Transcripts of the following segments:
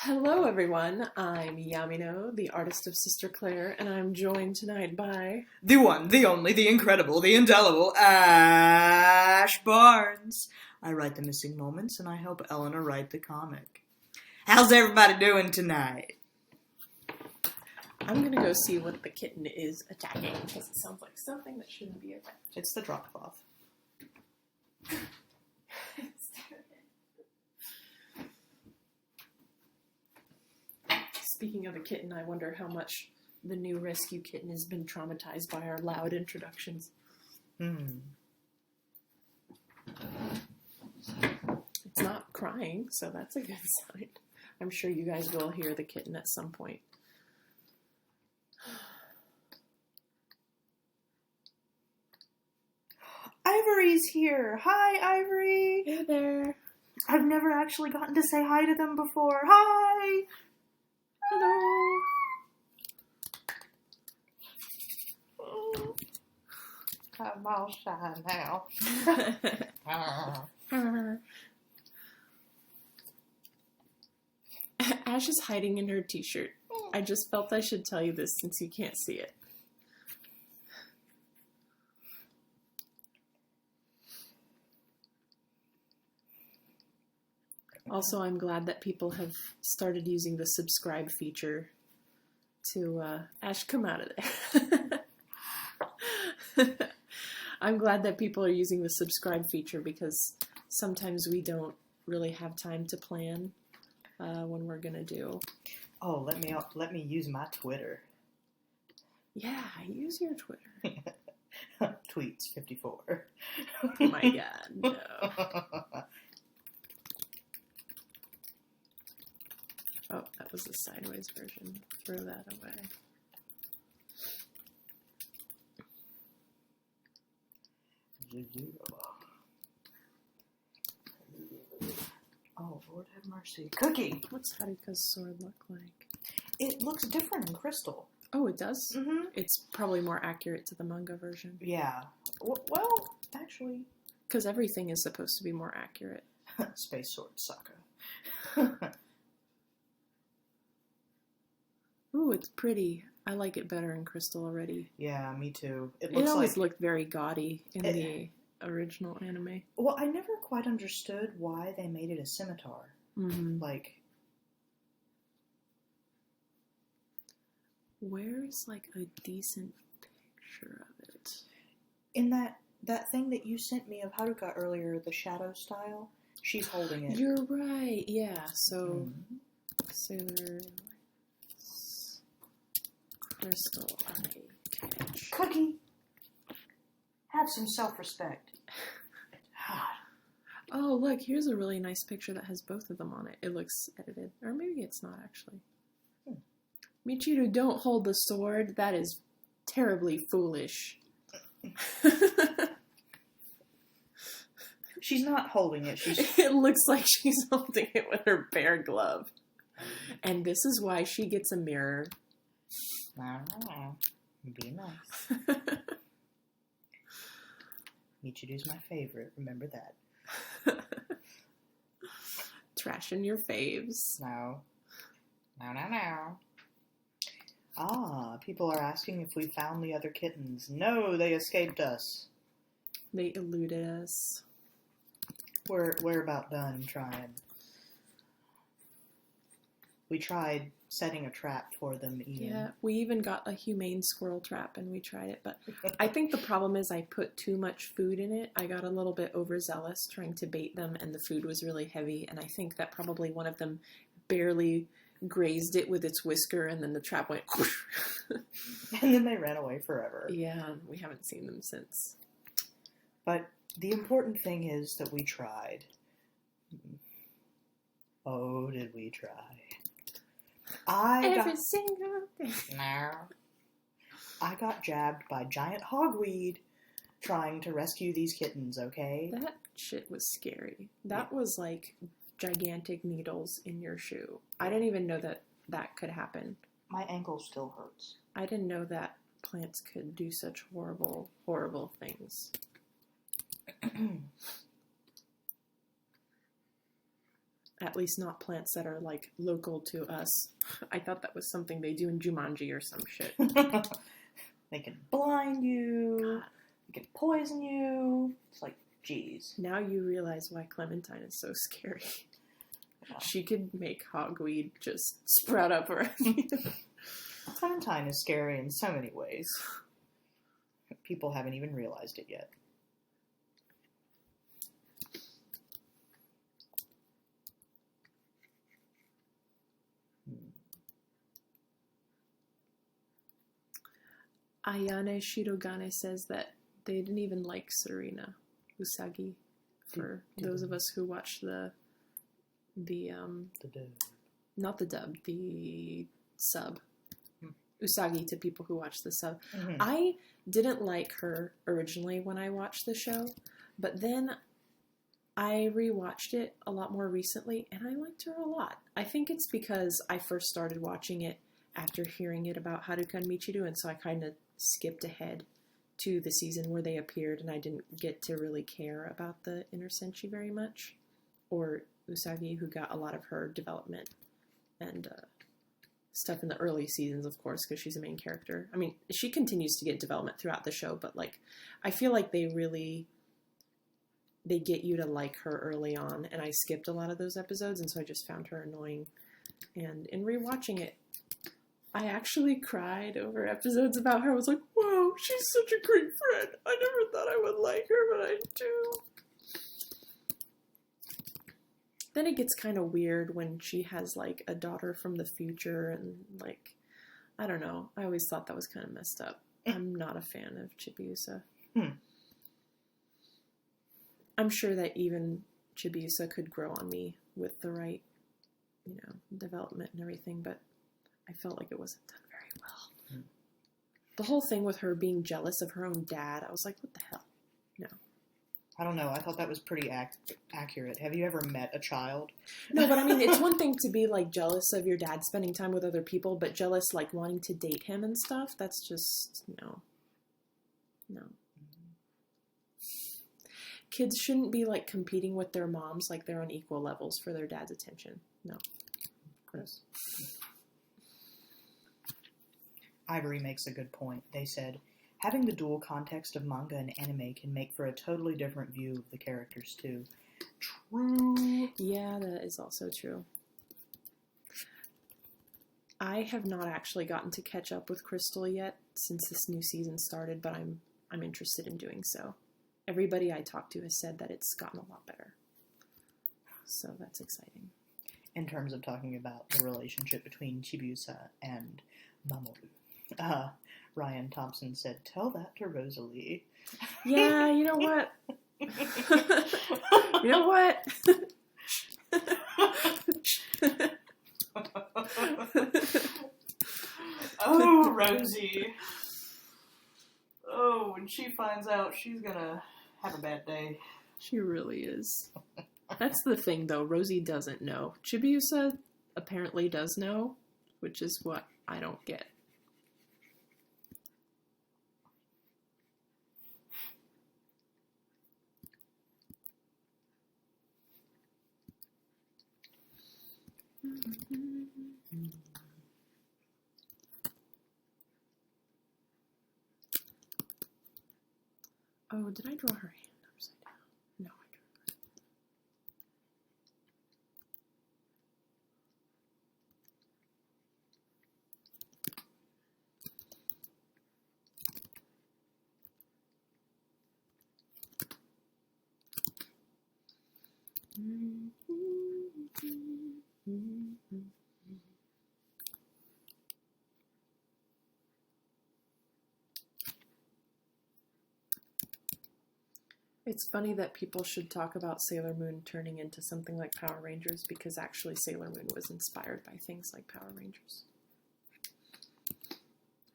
Hello, everyone. I'm Yamino, the artist of Sister Claire, and I'm joined tonight by... The one, the only, the incredible, the indelible Ash Barnes. I write the missing moments, and I help Eleanor write the comic. How's everybody doing tonight? I'm gonna go see what the kitten is attacking, because it sounds like something that shouldn't be attacked. It's the drop cloth. Speaking of the kitten, I wonder how much the new rescue kitten has been traumatized by our loud introductions. It's not crying, so that's a good sign. I'm sure you guys will hear the kitten at some point. Ivory's here. Hi, Ivory. Hey there. I've never actually gotten to say hi to them before. Hi. Hello. I'm all shy now. Ash is hiding in her t-shirt. I just felt I should tell you this since you can't see it. Also, I'm glad that people have started using the subscribe feature to, Ash, come out of there. I'm glad that people are using the subscribe feature because sometimes we don't really have time to plan when we're gonna do. Oh, let me use my Twitter. Yeah, use your Twitter. Tweets 54. Oh my god, no. Oh, that was the sideways version. Throw that away. Oh, Lord have mercy. Cookie! What's Haruka's sword look like? It looks different in crystal. Oh, it does? Mm-hmm. It's probably more accurate to the manga version. Yeah. Well, actually... Because everything is supposed to be more accurate. Space sword, Sokka. Ooh, it's pretty. I like it better in crystal already. Yeah, me too. It always looked very gaudy in the original anime. Well, I never quite understood why they made it a scimitar. Mm-hmm. Like... Where's, like, a decent picture of it? In that thing that you sent me of Haruka earlier, the shadow style, she's holding it. You're right, yeah. So, Sailor... Crystal Cage. Cookie! Have some self-respect. Oh, look, here's a really nice picture that has both of them on it. It looks edited. Or maybe it's not, actually. Michiru, don't hold the sword. That is terribly foolish. She's not holding it. It looks like she's holding it with her bare glove. And this is why she gets a mirror. Be nice. Michiru's my favorite. Remember that. Trashing your faves. No. Ah, people are asking if we found the other kittens. No, they escaped us. They eluded us. We're about done trying. We tried setting a trap for them even. Yeah, we even got a humane squirrel trap and we tried it, but I think the problem is I put too much food in it. I got a little bit overzealous trying to bait them and the food was really heavy, and I think that probably one of them barely grazed it with its whisker and then the trap went whoosh. And then they ran away forever. Yeah, we haven't seen them since. But the important thing is that we tried. Oh, did we try? Every single day. No. I got jabbed by giant hogweed trying to rescue these kittens, okay? That shit was scary. That was like gigantic needles in your shoe. I didn't even know that could happen. My ankle still hurts. I didn't know that plants could do such horrible, horrible things. At least not plants that are, like, local to us. I thought that was something they do in Jumanji or some shit. They can blind you. God. They can poison you. It's like, geez. Now you realize why Clementine is so scary. Yeah. She could make hogweed just sprout up around you. Clementine is scary in so many ways. People haven't even realized it yet. Ayane Shirogane says that they didn't even like Serena Usagi. For those of us who watch the dub. Not the dub, the sub. Usagi to people who watch the sub. Mm-hmm. I didn't like her originally when I watched the show, but then I rewatched it a lot more recently, and I liked her a lot. I think it's because I first started watching it after hearing it about Haruka and Michiru, and so I kind of skipped ahead to the season where they appeared, and I didn't get to really care about the inner senshi very much, or Usagi, who got a lot of her development and stuff in the early seasons, of course, because she's a main character. I mean, she continues to get development throughout the show, but, like, I feel like they get you to like her early on, and I skipped a lot of those episodes, and so I just found her annoying. And in rewatching it, I actually cried over episodes about her. I was like, wow, she's such a great friend. I never thought I would like her, but I do. Then it gets kind of weird when she has, like, a daughter from the future, and, like, I don't know. I always thought that was kind of messed up. I'm not a fan of Chibiusa. I'm sure that even Chibiusa could grow on me with the right, development and everything, but I felt like it wasn't done very well. The whole thing with her being jealous of her own dad, I was like, what the hell? No. I don't know. I thought that was pretty accurate. Have you ever met a child? No, but I mean, it's one thing to be, like, jealous of your dad spending time with other people, but jealous, like, wanting to date him and stuff, that's just, no. Kids shouldn't be, like, competing with their moms like they're on equal levels for their dad's attention. No. Gross. Ivory makes a good point. They said, having the dual context of manga and anime can make for a totally different view of the characters, too. True. Yeah, that is also true. I have not actually gotten to catch up with Crystal yet since this new season started, but I'm interested in doing so. Everybody I talked to has said that it's gotten a lot better. So that's exciting. In terms of talking about the relationship between Chibiusa and Mamoru. Ryan Thompson said, tell that to Rosalie. Yeah, you know what? You know what? Oh, Rosie. Oh, when she finds out, she's gonna have a bad day. She really is. That's the thing, though. Rosie doesn't know. Chibiusa apparently does know, which is what I don't get. Oh, did I draw her hand upside down? No, I drew her. It's funny that people should talk about Sailor Moon turning into something like Power Rangers, because actually Sailor Moon was inspired by things like Power Rangers.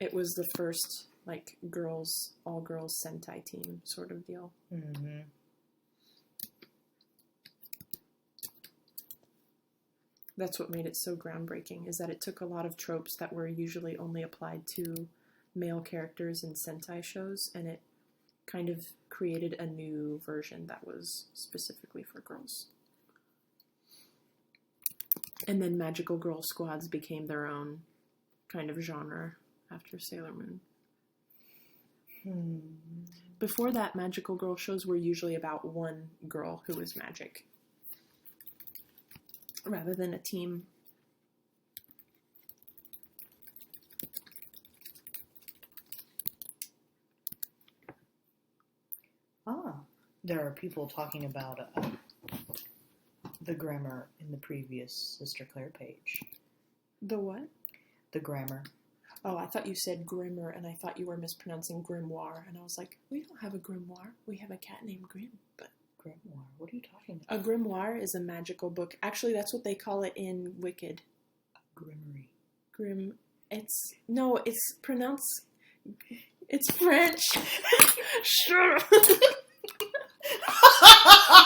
It was the first, like, all-girls Sentai team sort of deal. Mm-hmm. That's what made it so groundbreaking, is that it took a lot of tropes that were usually only applied to male characters in Sentai shows, and it kind of created a new version that was specifically for girls. And then magical girl squads became their own kind of genre after Sailor Moon. Before that, magical girl shows were usually about one girl who was magic, rather than a team. There are people talking about the grammar in the previous Sister Claire page. The what? The grammar. Oh, I thought you said grimmer, and I thought you were mispronouncing grimoire, and I was like, we don't have a grimoire. We have a cat named Grim. But Grimoire? What are you talking about? a grimoire is a magical book. Actually, that's what they call it in Wicked. Grimmery. It's pronounced... It's French. Sure.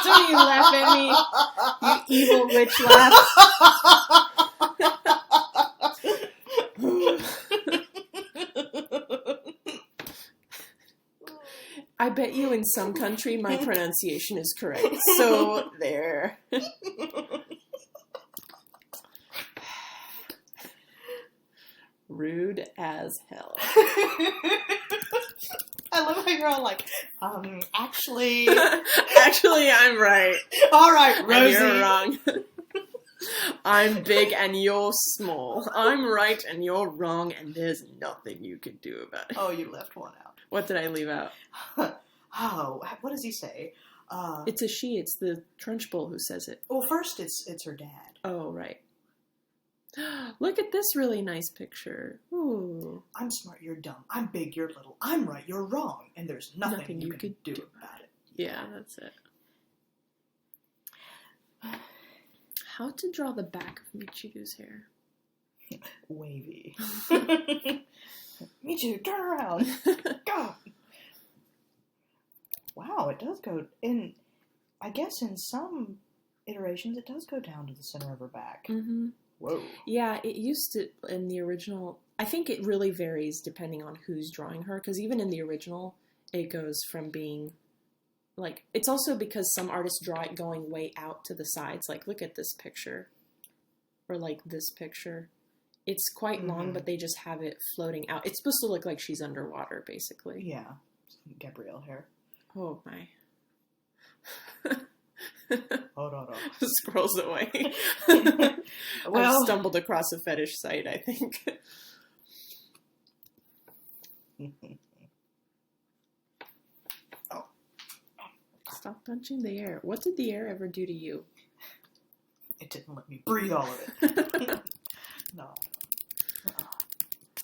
Don't you laugh at me, you evil witch laugh. I bet you in some country my pronunciation is correct. So, there. Rude as hell. I love how you're all like, actually... Actually, I'm right. All right, Rosie. And you're wrong. I'm big and you're small. I'm right and you're wrong, and there's nothing you can do about it. Oh, you left one out. What did I leave out? Oh, what does he say? It's a she. It's the Trunchbull who says it. Well, first it's her dad. Oh, right. Look at this really nice picture. Ooh. I'm smart, you're dumb. I'm big, you're little. I'm right, you're wrong. And there's nothing you can do about it. Yeah, that's it. How to draw the back of Michiru's hair? Wavy. Michiru, turn around. Go. Wow, it does go in. I guess in some iterations it does go down to the center of her back. Mm-hmm. Whoa. Yeah, it used to in the original. I think it really varies depending on who's drawing her, because even in the original, it goes from being like, it's also because some artists draw it going way out to the sides. Like, look at this picture, or like this picture. It's quite long, but they just have it floating out. It's supposed to look like she's underwater, basically. Yeah, Gabrielle hair. Oh my. Hold on. Scrolls away. Well, I've stumbled across a fetish site, I think. Oh. Stop punching the air. What did the air ever do to you? It didn't let me breathe all of it. No.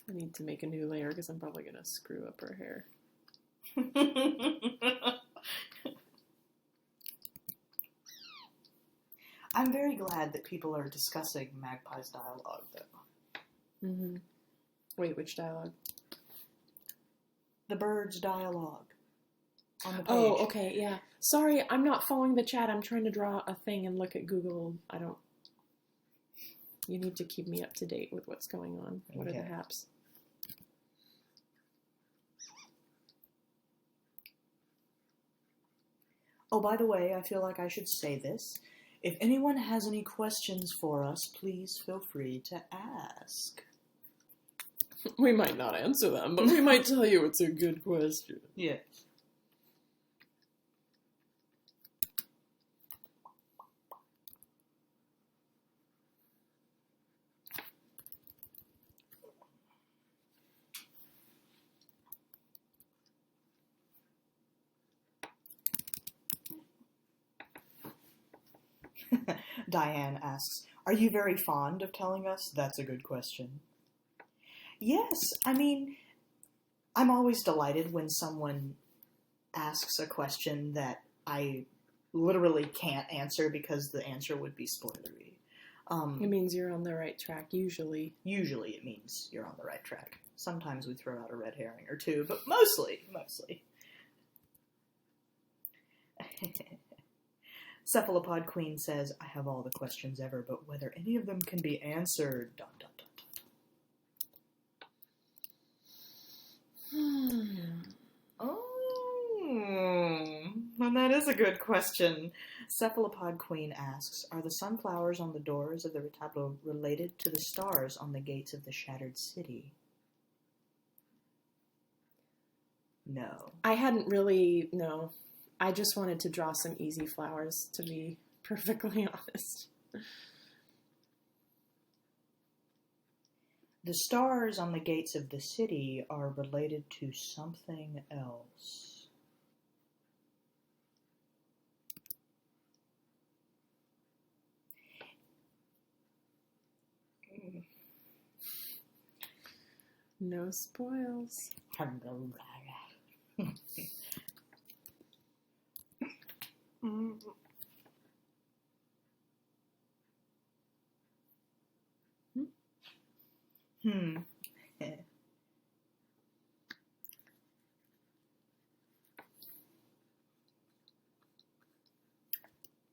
I need to make a new layer because I'm probably going to screw up her hair. I'm very glad that people are discussing Magpie's dialogue, though. Mm-hmm. Wait, which dialogue? The bird's dialogue. On the page. Oh, okay, yeah. Sorry, I'm not following the chat. I'm trying to draw a thing and look at Google. You need to keep me up to date with what's going on. What are the haps? Oh, by the way, I feel like I should say this. If anyone has any questions for us, please feel free to ask. We might not answer them, but we might tell you it's a good question. Yes. Diane asks, are you very fond of telling us? That's a good question. Yes, I mean, I'm always delighted when someone asks a question that I literally can't answer because the answer would be spoilery. It means you're on the right track, usually. Usually it means you're on the right track. Sometimes we throw out a red herring or two, but mostly. Cephalopod Queen says, I have all the questions ever, but whether any of them can be answered, dun dun dun. Oh, and that is a good question. Cephalopod Queen asks, are the sunflowers on the doors of the retablo related to the stars on the gates of the shattered city? No. I hadn't really, no. I just wanted to draw some easy flowers, to be perfectly honest. The stars on the gates of the city are related to something else. No spoils.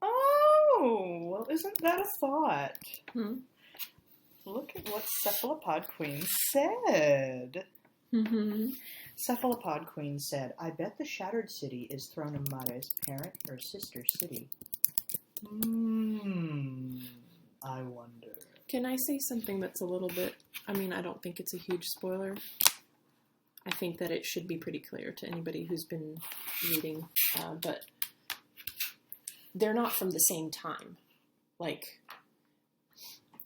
Oh, well, isn't that a thought? Hmm. Look at what Cephalopod Queen said. Mm-hmm. Cephalopod Queen said, I bet the shattered city is Thronum Mare's parent or sister city. I wonder. Can I say something that's a little bit, I mean, I don't think it's a huge spoiler. I think that it should be pretty clear to anybody who's been reading, but they're not from the same time. Like,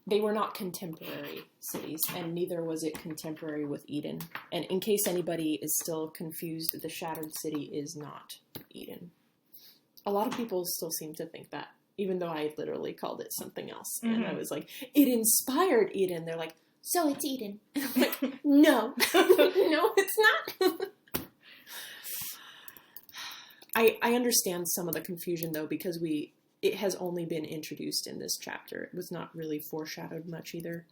they were not contemporary cities, and neither was it contemporary with Eden. And in case anybody is still confused, the Shattered City is not Eden. A lot of people still seem to think that, even though I literally called it something else. Mm-hmm. And I was like, it inspired Eden. They're like, so it's Eden. And I'm like, no. No, it's not. I understand some of the confusion, though, because it has only been introduced in this chapter. It was not really foreshadowed much either.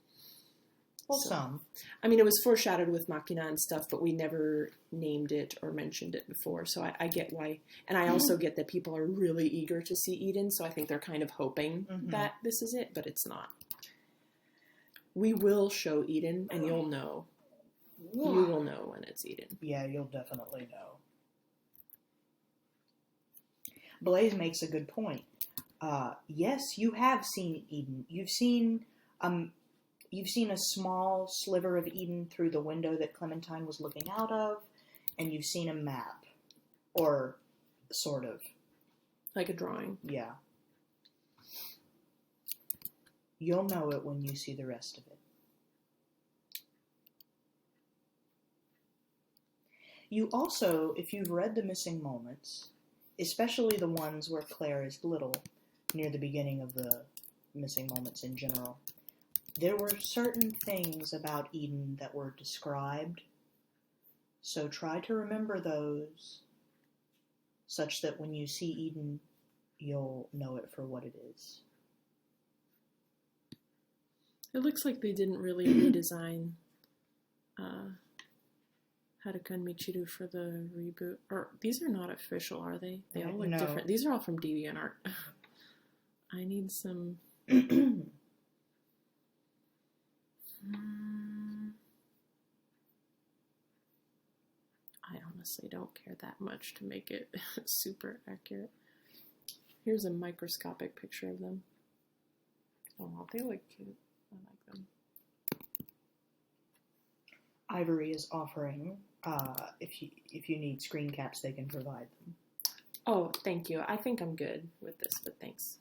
Well, some. I mean, it was foreshadowed with Machina and stuff, but we never named it or mentioned it before, so I get why. And I also get that people are really eager to see Eden, so I think they're kind of hoping that this is it, but it's not. We will show Eden, and you'll know. You will know when it's Eden. Yeah, you'll definitely know. Blaze makes a good point. Yes, you have seen Eden. You've seen a small sliver of Eden through the window that Clementine was looking out of, and you've seen a map. Or, sort of. Like a drawing. Yeah. You'll know it when you see the rest of it. You also, if you've read The Missing Moments, especially the ones where Claire is little, near the beginning of the Missing Moments in general, there were certain things about Eden that were described, so try to remember those, such that when you see Eden, you'll know it for what it is. It looks like they didn't really redesign Haruka and Michiru for the reboot. Or, these are not official, are they? They all look different. These are all from DeviantArt. I need some... I honestly don't care that much to make it super accurate. Here's a microscopic picture of them. Oh, they look cute. I like them. Ivory is offering, if you need screen caps, they can provide them. Oh, thank you. I think I'm good with this, but thanks.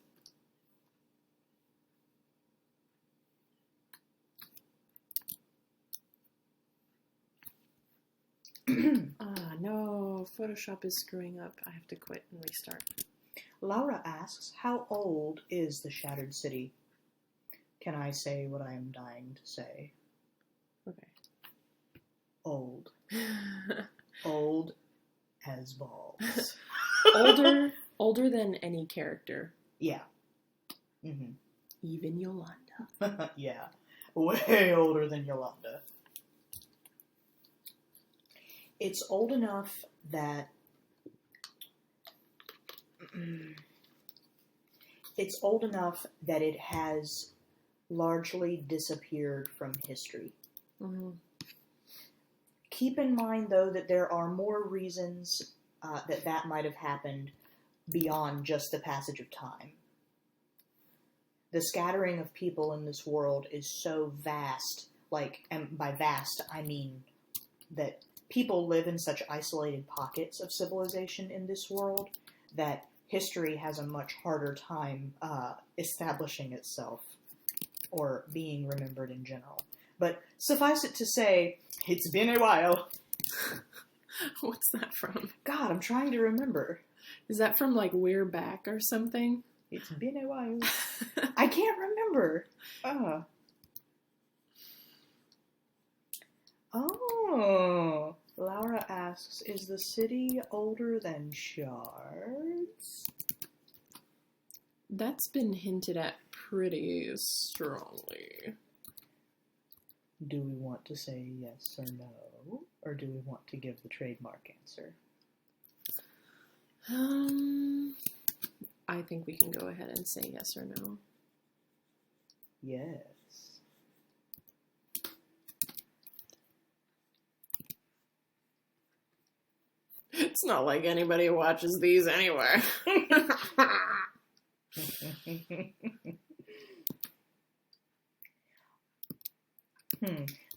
No, Photoshop is screwing up. I have to quit and restart. Laura asks, how old is the Shattered City? Can I say what I am dying to say? Okay. Old. Old as balls. Older than any character. Yeah. Mm-hmm. Even Yolanda. Yeah. Way older than Yolanda. It's old enough that it has largely disappeared from history. Mm-hmm. Keep in mind, though, that there are more reasons that might have happened, beyond just the passage of time. The scattering of people in this world is so vast, and by vast I mean that people live in such isolated pockets of civilization in this world that history has a much harder time establishing itself or being remembered in general. But suffice it to say, it's been a while. What's that from? God, I'm trying to remember. Is that from, like, We're Back or something? It's been a while. I can't remember. Oh, Laura asks, is the city older than shards? That's been hinted at pretty strongly. Do we want to say yes or no? Or do we want to give the trademark answer? I think we can go ahead and say yes or no. Yes. It's not like anybody watches these anyway.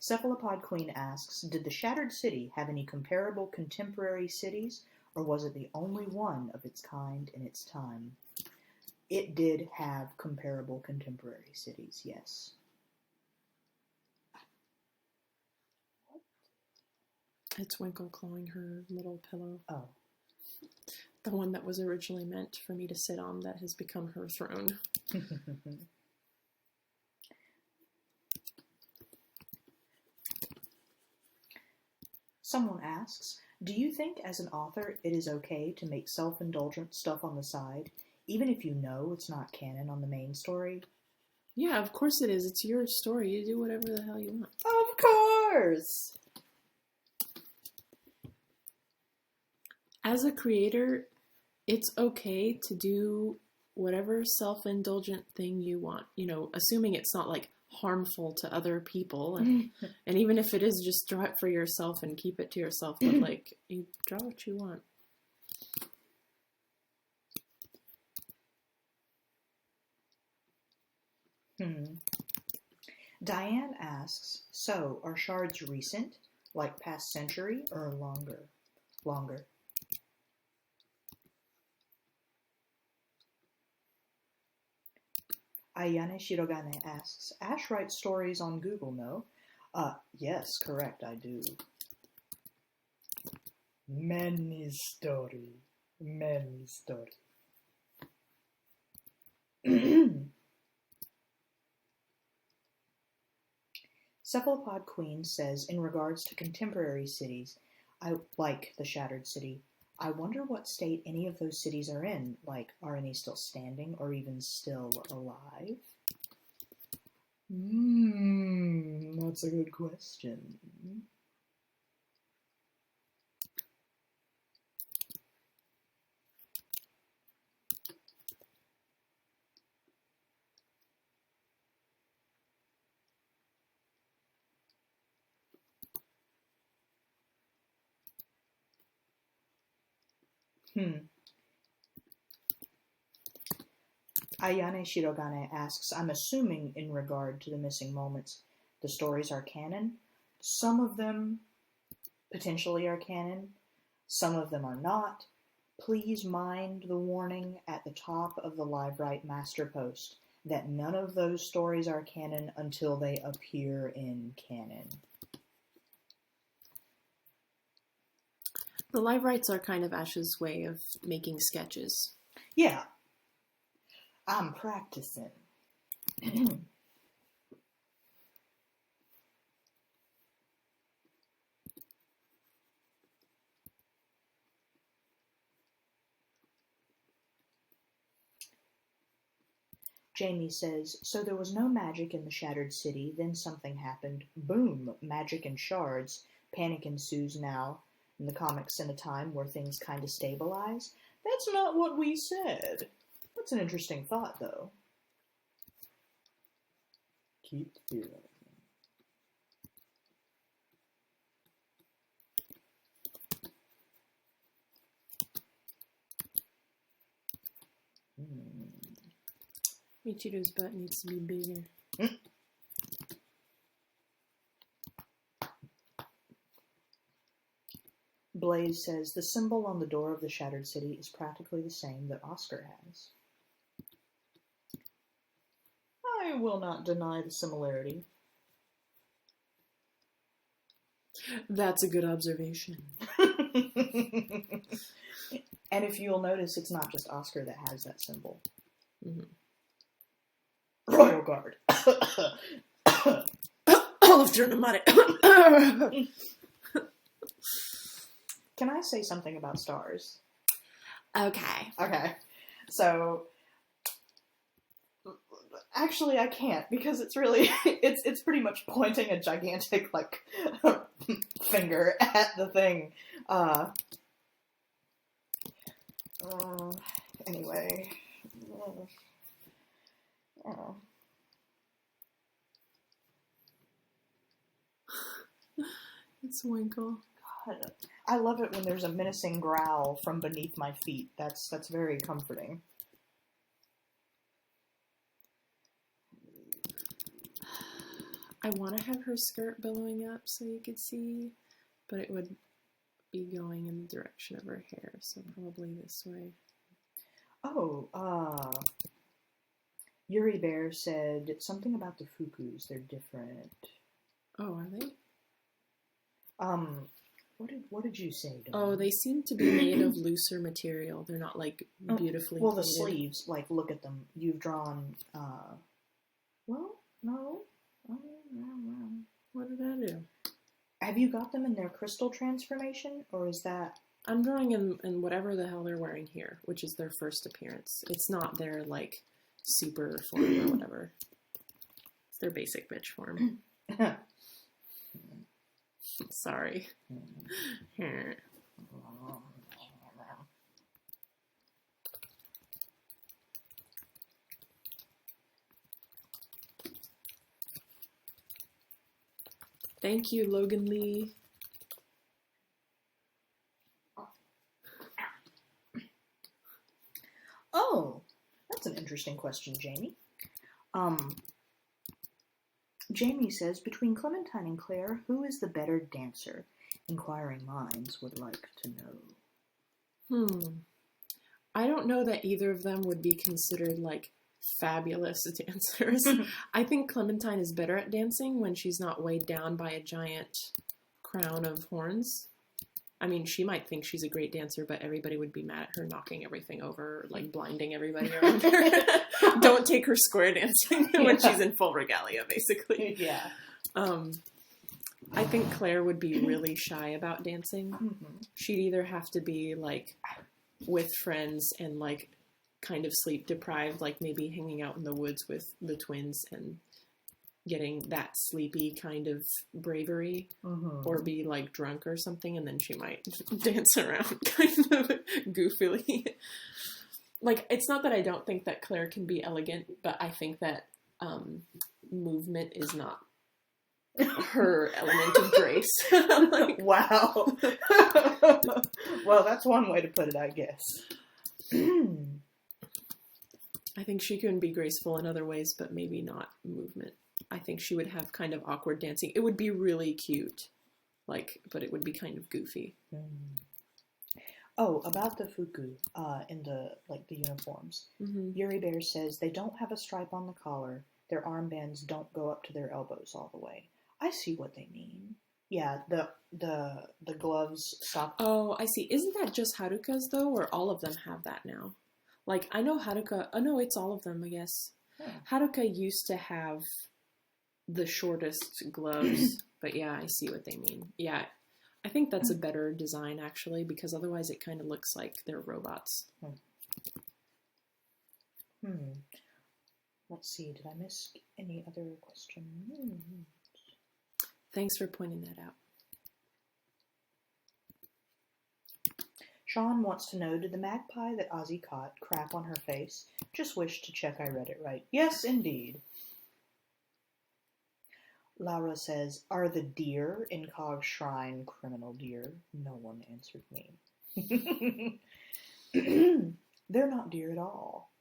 Cephalopod Queen asks, did the Shattered City have any comparable contemporary cities, or was it the only one of its kind in its time? It did have comparable contemporary cities, yes. It's Winkle clawing her little pillow. Oh. The one that was originally meant for me to sit on that has become her throne. Someone asks, do you think as an author it is okay to make self-indulgent stuff on the side, even if you know it's not canon on the main story? Yeah, of course it is. It's your story. You do whatever the hell you want. Of course! As a creator, it's okay to do whatever self-indulgent thing you want. You know, assuming it's not, like, harmful to other people. And even if it is, just draw it for yourself and keep it to yourself. But, like, you draw what you want. Diane asks, so, are shards recent, like past century, or longer? Longer. Ayane Shirogane asks, Ash writes stories on Google, no? Yes, correct, I do. Many story. Cephalopod Queen says, in regards to contemporary cities, I like the Shattered City. I wonder what state any of those cities are in. Like, are any still standing or even still alive? That's a good question. Ayane Shirogane asks, I'm assuming in regard to the missing moments, the stories are canon. Some of them potentially are canon. Some of them are not. Please mind the warning at the top of the LiveWrite master post that none of those stories are canon until they appear in canon. The LiveWrites are kind of Ash's way of making sketches. Yeah. I'm practicing. Jamie says, so there was no magic in the Shattered City, then something happened. Boom! Magic and shards. Panic ensues now. In the comics in a time where things kind of stabilize. That's not what we said. That's an interesting thought, though. Keep theorizing. Michiru's butt needs to be bigger. Blaze says, the symbol on the door of the Shattered City is practically the same that Oscar has. I will not deny the similarity. That's a good observation. And if you'll notice, it's not just Oscar that has that symbol. Mm-hmm. Royal Guard. Olive Dramatic. Can I say something about stars? Okay. Okay. So, actually I can't, because it's really, it's pretty much pointing a gigantic, like, finger at the thing. Anyway. It's Winkle. God, I love it when there's a menacing growl from beneath my feet. That's very comforting. I want to have her skirt billowing up so you could see, but it would be going in the direction of her hair, so probably this way. Oh, Yuri Bear said something about the fukus. They're different. Oh, are they? What did you say, Dawn? Oh, they seem to be made of looser material. They're not, like, beautifully Well, the pleated. sleeves, like, look at them. You've drawn, well, no. What did I do? Have you got them in their crystal transformation, or is that... I'm drawing in whatever the hell they're wearing here, which is their first appearance. It's not their, like, super form or whatever. It's their basic bitch form. Sorry. Thank you, Logan Lee. Oh, that's an interesting question, Jamie. Jamie says, between Clementine and Claire, who is the better dancer? Inquiring minds would like to know. I don't know that either of them would be considered, like, fabulous dancers. I think Clementine is better at dancing when she's not weighed down by a giant crown of horns. I mean, she might think she's a great dancer, but everybody would be mad at her knocking everything over, like blinding everybody around her. Don't take her square dancing when she's in full regalia, basically. Yeah. I think Claire would be really shy about dancing. Mm-hmm. She'd either have to be, like, with friends and, like, kind of sleep deprived, like maybe hanging out in the woods with the twins and getting that sleepy kind of bravery, or be, like, drunk or something, and then she might dance around kind of goofily. Like, it's not that I don't think that Claire can be elegant, but I think that movement is not her element of grace. Like, wow. Well, that's one way to put it, I guess. I think she can be graceful in other ways, but maybe not movement. I think she would have kind of awkward dancing. It would be really cute, like, but it would be kind of goofy. Oh, about the fuku, in the uniforms. Yuri Bear says they don't have a stripe on the collar. Their armbands don't go up to their elbows all the way. I see what they mean. Yeah, the gloves stop. Oh, I see. Isn't that just Haruka's, though, or all of them have that now? Like, I know Haruka... Oh, no, it's all of them, I guess. Haruka used to have the shortest gloves, but yeah, I see what they mean. Yeah, I think that's a better design, actually, because otherwise it kind of looks like they're robots. Let's see, did I miss any other questions? Thanks for pointing that out. Sean wants to know, did the magpie that Ozzy caught crap on her face? Just wish to check I read it right. Yes, indeed. Laura says, are the deer in Cog's shrine criminal deer? No one answered me. They're not deer at all.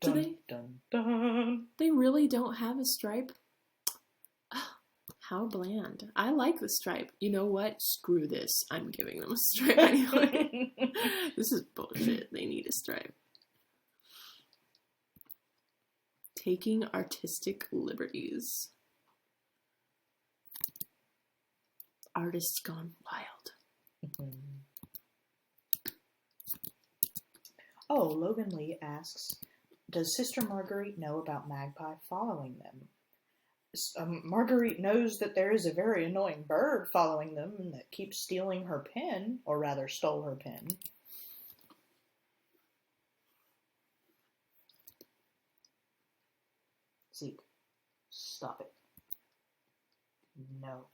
Do Dun, dun, dun. they really don't have a stripe? How bland. I like the stripe. You know what? Screw this. I'm giving them a stripe anyway. This is bullshit. They need a stripe. Taking artistic liberties. Artists gone wild. Oh, Logan Lee asks, does Sister Marguerite know about Magpie following them? Marguerite knows that there is a very annoying bird following them and that keeps stealing her pen, or rather stole her pen. Zeke, stop it. No.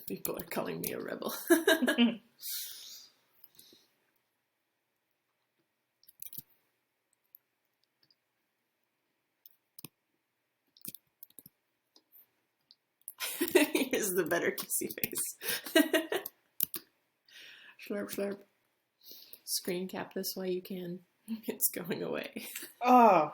People are calling me a rebel. Here's the better kissy face. Slurp, slurp. Screen cap this while you can. It's going away. Oh.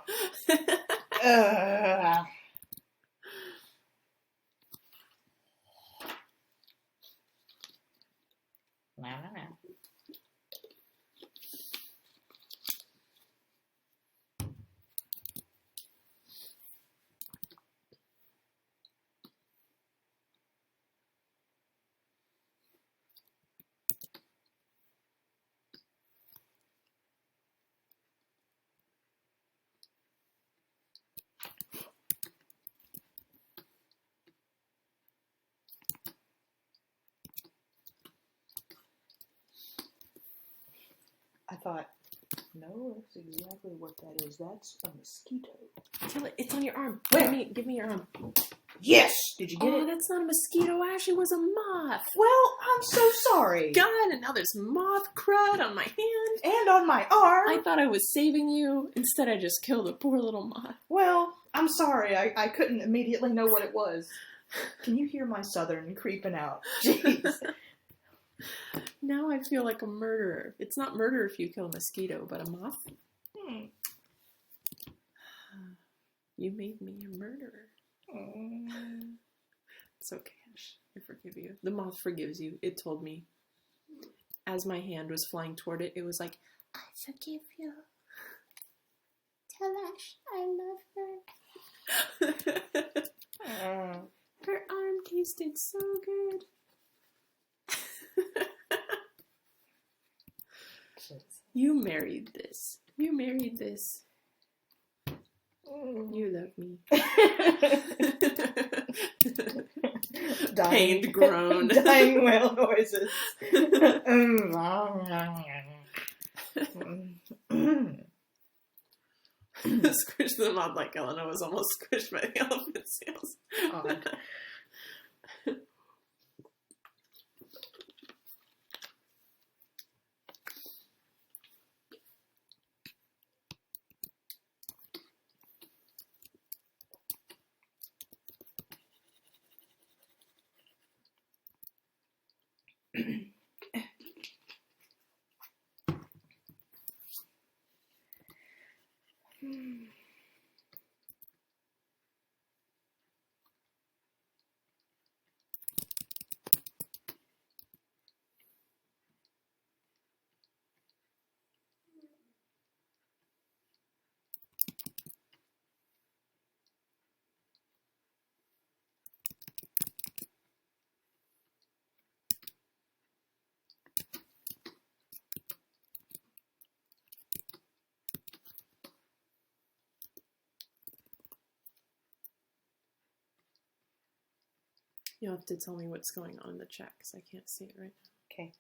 I thought, no, that's exactly what that is. That's a mosquito. Kill it. It's on your arm. Where? Give me your arm. Yes! Did you get Oh, it? that's not a mosquito, Ash. It was a moth. Well, I'm so sorry. God, and now there's moth crud on my hand. And on my arm. I thought I was saving you. Instead, I just killed a poor little moth. Well, I'm sorry. I couldn't immediately know what it was. Can you hear my southern creeping out? Jeez. Now I feel like a murderer. It's not murder if you kill a mosquito, but a moth? You made me a murderer. It's okay, Ash. I forgive you. The moth forgives you. It told me. As my hand was flying toward it, it was like, I forgive you. Tell Ash I love her. Her arm tasted so good. You married this. You married this. You love me. Pained groan. Dying whale noises. Squish the moth like Elena was almost squished by the elephant seals. God. You'll have to tell me what's going on in the chat because I can't see it right now. Okay.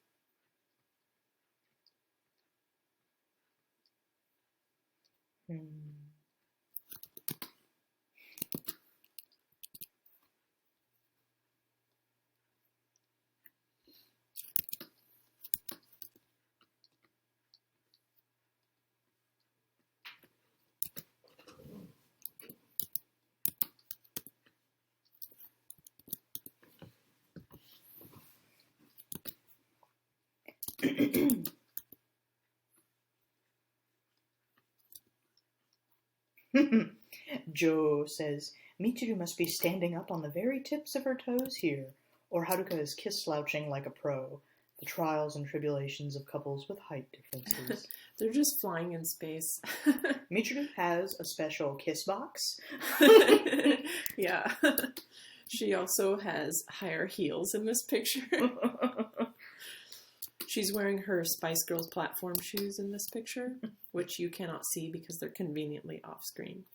Joe says, Michiru must be standing up on the very tips of her toes here, or Haruka is kiss slouching like a pro. The trials and tribulations of couples with height differences. They're just flying in space. Michiru has a special kiss box. Yeah. She also has higher heels in this picture. She's wearing her Spice Girls platform shoes in this picture, which you cannot see because they're conveniently off screen.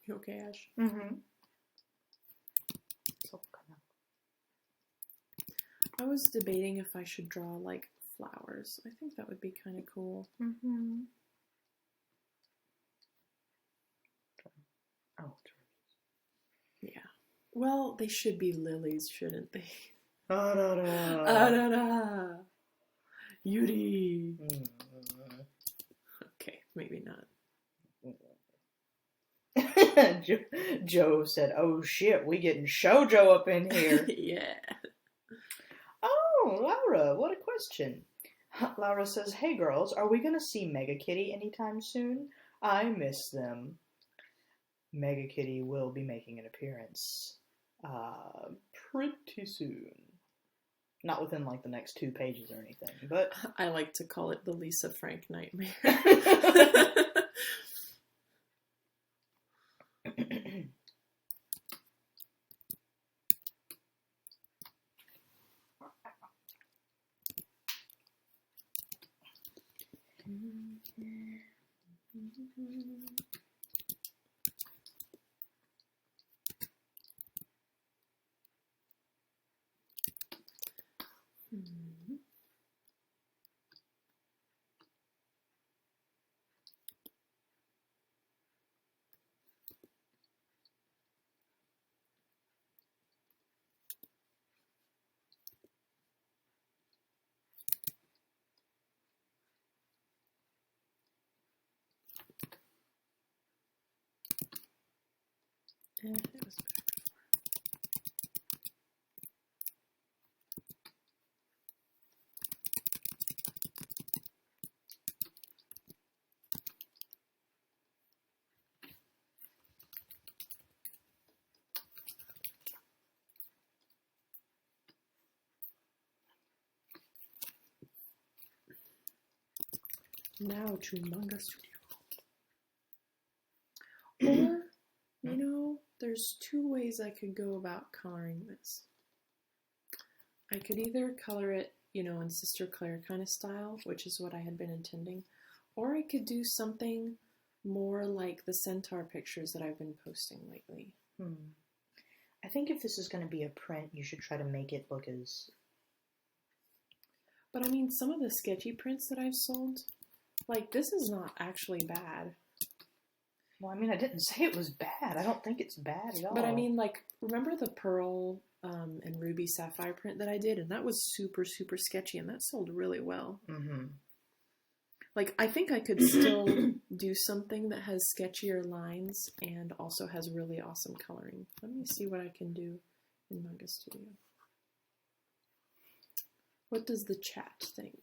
You okay, Ash? Mm-hmm. I was debating if I should draw, like, flowers. I think that would be kind of cool. Mm-hmm. Oh, yeah. Well, they should be lilies, shouldn't they? Arara. Arara. Yuri. Okay, maybe not. Joe said, "Oh shit, we getting shoujo up in here." Yeah. Oh, Laura, what a question. Laura says, "Hey girls, are we gonna see Mega Kitty anytime soon? I miss them." Mega Kitty will be making an appearance pretty soon. Not within like the next 2 pages or anything, but I like to call it the Lisa Frank nightmare. It was now to Manga Studio. Or, you know, there's 2 ways I could go about coloring this. I could either color it, you know, in Sister Claire kind of style, which is what I had been intending, or I could do something more like the centaur pictures that I've been posting lately. I think if this is going to be a print, you should try to make it look as... But I mean, some of the sketchy prints that I've sold, like, this is not actually bad. Well, I mean, I didn't say it was bad. I don't think it's bad at all. But I mean, like, remember the pearl and ruby sapphire print that I did? And that was super, super sketchy, and that sold really well. Mm-hmm. Like, I think I could still do something that has sketchier lines and also has really awesome coloring. Let me see what I can do in Manga Studio. What does the chat think?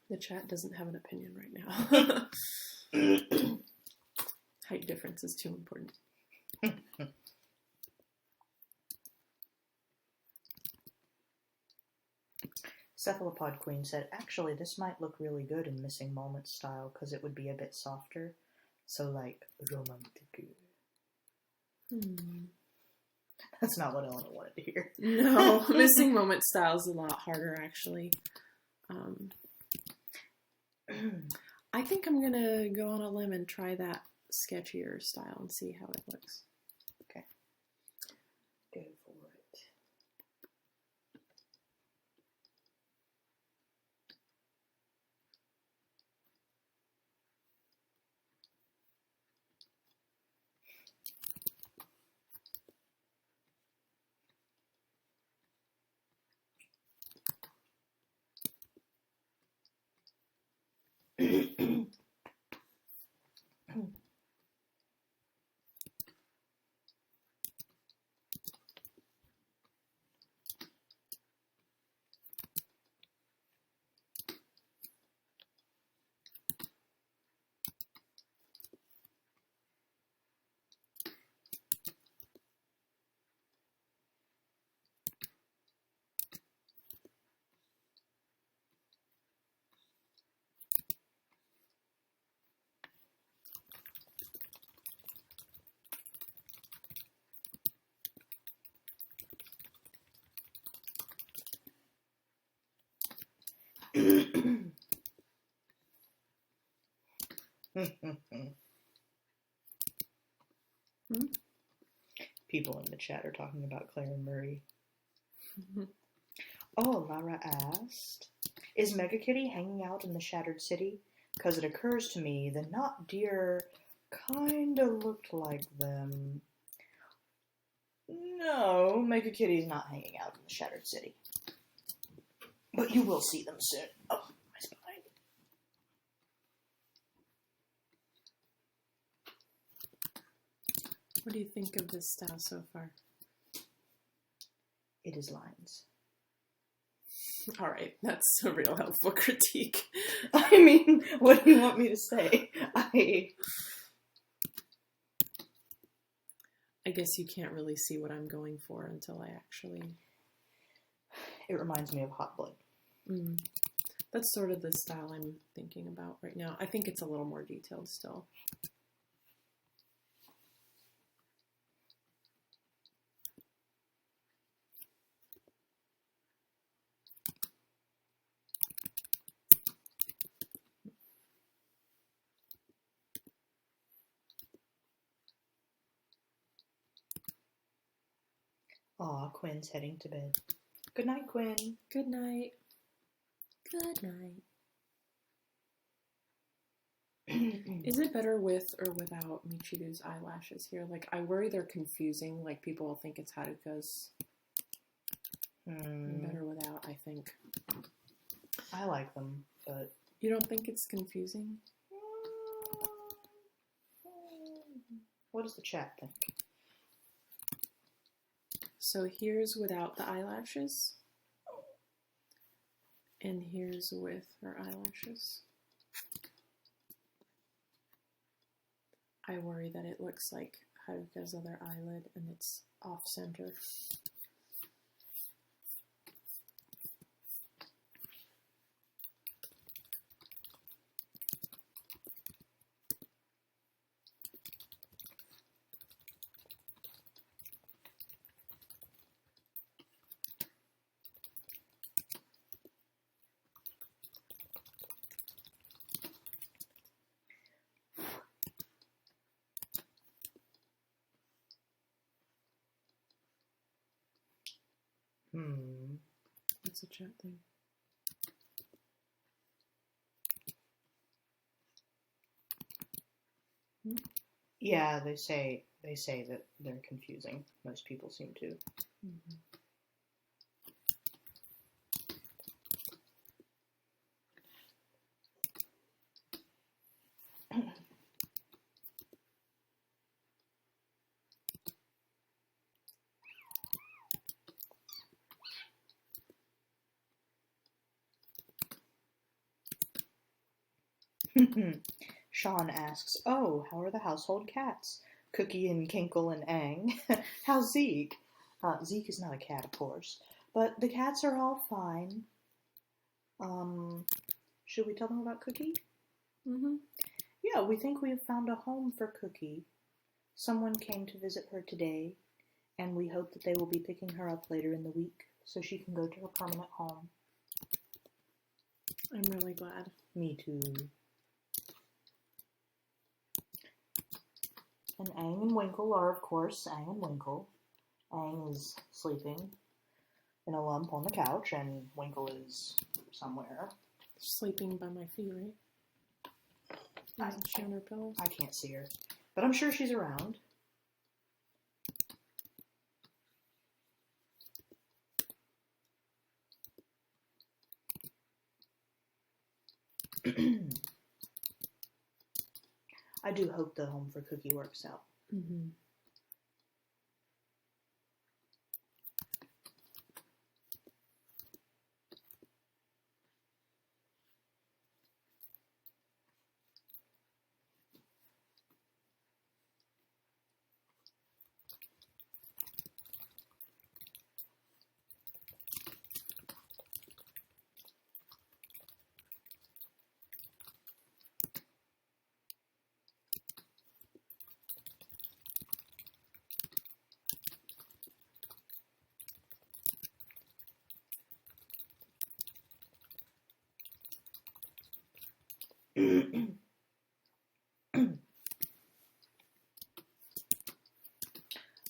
The chat doesn't have an opinion right now. Height difference is too important. Cephalopod Queen said, actually, this might look really good in Missing Moments style because it would be a bit softer. So, like, romantic. That's not what Eleanor wanted to hear. No, missing moment style is a lot harder, actually. I think I'm going to go on a limb and try that sketchier style and see how it looks. Okay. Go for it. People in the chat are talking about Claire and Murray. Oh, Lara asked, is Mega Kitty hanging out in the Shattered City? Because it occurs to me the Not Deer kinda looked like them. No, Mega Kitty's not hanging out in the Shattered City. But you will see them soon. Oh, my spine. What do you think of this style so far? It is lines. All right, that's a real helpful critique. I mean, what do you want me to say? I guess you can't really see what I'm going for until I actually... It reminds me of Hot Blood. That's sort of the style I'm thinking about right now. I think it's a little more detailed still. Aw, Quinn's heading to bed. Good night, Quinn. Good night. Good night. Is it better with or without Michiru's eyelashes here? Like, I worry they're confusing. Like, people will think it's Haruka's. Better without, I think. I like them, but... You don't think it's confusing? What does the chat think? So here's without the eyelashes. And here's with her eyelashes. I worry that it looks like Haruka's other eyelid and it's off-center. What's the chat thing? Yeah, they say that they're confusing. Most people seem to. Sean asks, oh, how are the household cats? Cookie and Kinkle and Ang. How's Zeke? Zeke is not a cat, of course. But the cats are all fine. Should we tell them about Cookie? Yeah, we think we have found a home for Cookie. Someone came to visit her today, And we hope that they will be picking her up later in the week so she can go to her permanent home. I'm really glad. Me too. And Aang and Winkle are, of course, Aang and Winkle. Aang is sleeping in a lump on the couch, and Winkle is somewhere. Sleeping by my feet, right? Isn't she on her pillow? I can't see her, but I'm sure she's around. I do hope the home for Cookie works out. Mm-hmm.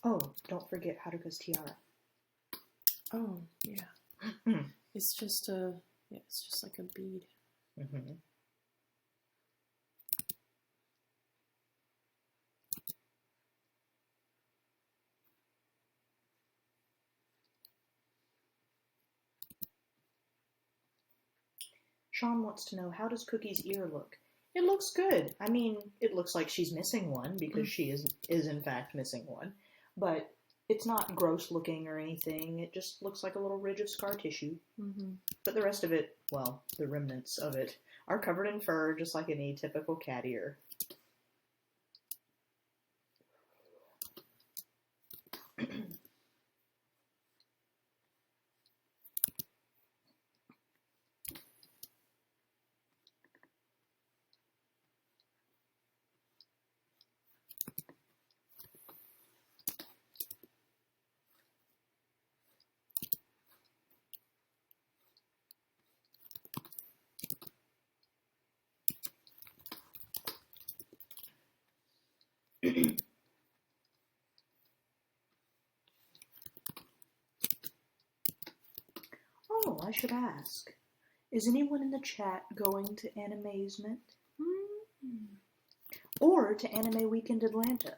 Oh, don't forget Haruka's tiara. Oh, yeah. It's just like a bead. Mm-hmm. Sean wants to know, how does Cookie's ear look? It looks good. I mean, it looks like she's missing one because she is in fact missing one. But it's not gross looking or anything. It just looks like a little ridge of scar tissue. Mm-hmm. But the rest of it, well, the remnants of it, are covered in fur just like any typical cat ear. Oh, I should ask. Is anyone in the chat going to Animazement? Or to Anime Weekend Atlanta?